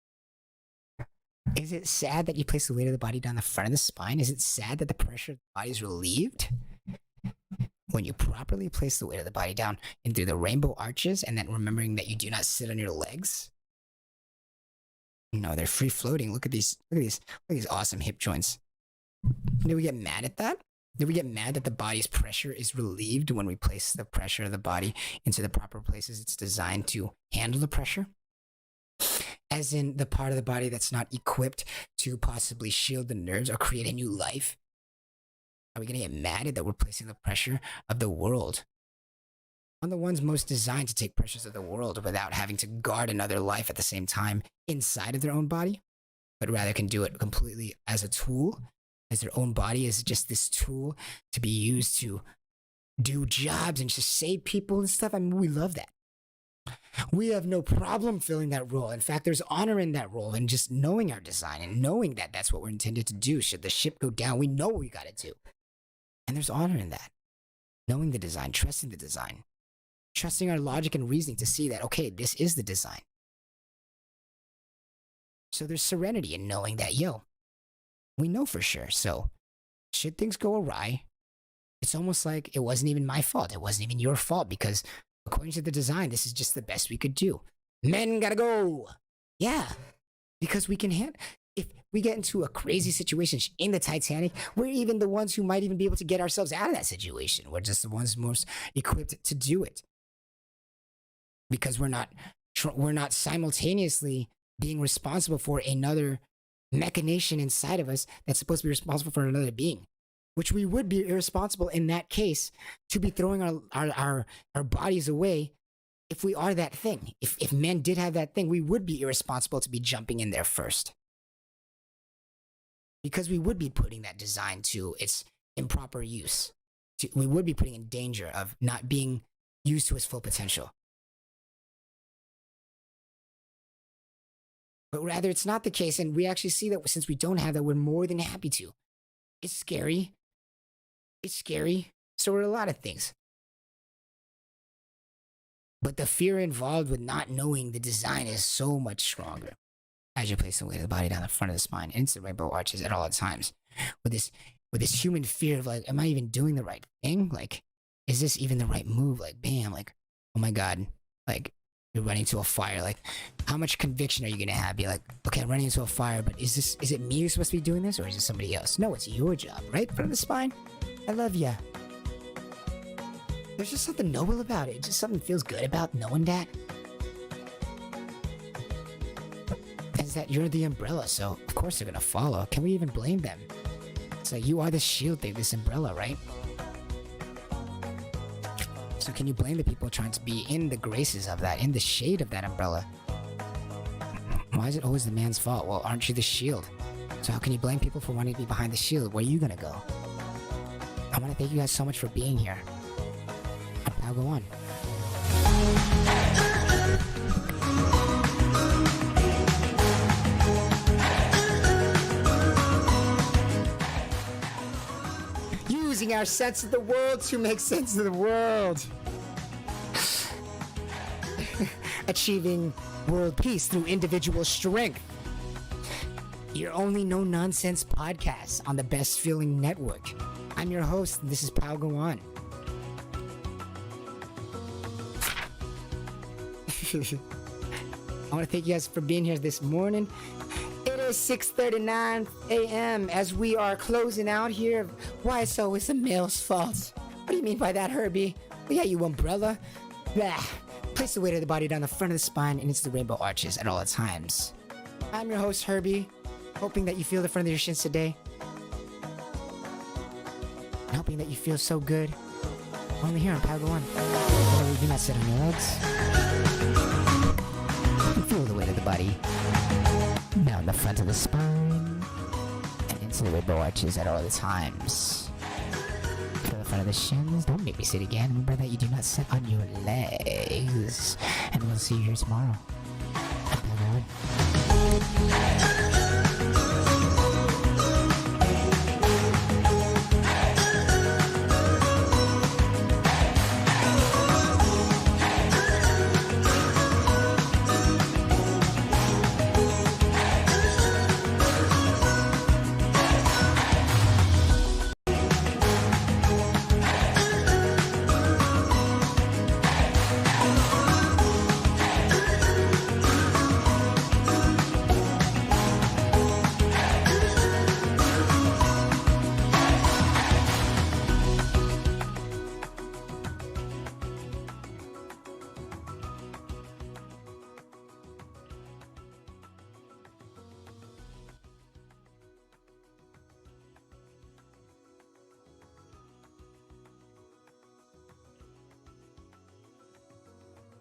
Is it sad that you place the weight of the body down the front of the spine? Is it sad that the pressure of the body is relieved? When you properly place the weight of the body down in through the rainbow arches, and then remembering that you do not sit on your legs. No, they're free floating. Look at these awesome hip joints. Did we get mad at that? Did we get mad that the body's pressure is relieved when we place the pressure of the body into the proper places it's designed to handle the pressure? As in the part of the body that's not equipped to possibly shield the nerves or create a new life? Are we going to get mad at that we're placing the pressure of the world on the ones most designed to take pressures of the world without having to guard another life at the same time inside of their own body, but rather can do it completely as a tool, as their own body is just this tool to be used to do jobs and just save people and stuff? I mean, we love that. We have no problem filling that role. In fact, there's honor in that role and just knowing our design and knowing that that's what we're intended to do. Should the ship go down, we know what we got to do. And there's honor in that. knowing the design, trusting our logic and reasoning to see that, okay, this is the design. So there's serenity in knowing that, yo, we know for sure. So should things go awry, it's almost like it wasn't even my fault. It wasn't even your fault because according to the design, this is just the best we could do. Men gotta go. Yeah, because we can handle. If we get into a crazy situation in the Titanic, we're even the ones who might even be able to get ourselves out of that situation. We're just the ones most equipped to do it. Because we're not simultaneously being responsible for another machination inside of us that's supposed to be responsible for another being, which we would be irresponsible in that case to be throwing our bodies away if we are that thing. If men did have that thing, we would be irresponsible to be jumping in there first. Because we would be putting that design to its improper use. We would be putting in danger of not being used to its full potential. But rather, it's not the case, and we actually see that since we don't have that, we're more than happy to. It's scary. It's scary. So are a lot of things. But the fear involved with not knowing the design is so much stronger. As you place the weight of the body down the front of the spine, into the rainbow arches at all times, with this human fear of like, am I even doing the right thing? Like, is this even the right move? Like, bam, like, oh my God, like you're running into a fire. Like, how much conviction are you gonna have? Be like, okay, I'm running into a fire, but is it me who's supposed to be doing this, or is it somebody else? No, it's your job, right? Front of the spine. I love ya. There's just something noble about it. Just something feels good about knowing that. Is that you're the umbrella, so of course they're gonna follow. Can we even blame them? It's like you are the shield thing, this umbrella, right? So can you blame the people trying to be in the graces of that, in the shade of that umbrella? Why is it always the man's fault? Well, aren't you the shield? So how can you blame people for wanting to be behind the shield? Where are you gonna go? I want to thank you guys so much for being here. I'll go on. Using our sense of the world to make sense of the world. Achieving world peace through individual strength. Your only no-nonsense podcast on the Best Feeling Network. I'm your host, and this is Pao Go On. I want to thank you guys for being here this morning. It is 6:39 a.m. as we are closing out here. Why it's always the male's fault? What do you mean by that, Herbie? Well, yeah, you umbrella. Blah. Place the weight of the body down the front of the spine and it's the rainbow arches at all times. I'm your host, Herbie, hoping that you feel the front of your shins today. And hoping that you feel so good. Only here on Pao Go On. Do not sit on your legs. Feel the weight of the body down the front of the spine and into the rainbow arches at all the times. Feel the front of the shins. Don't make me sit again. Remember that you do not sit on your legs. And we'll see you here tomorrow. Bye-bye.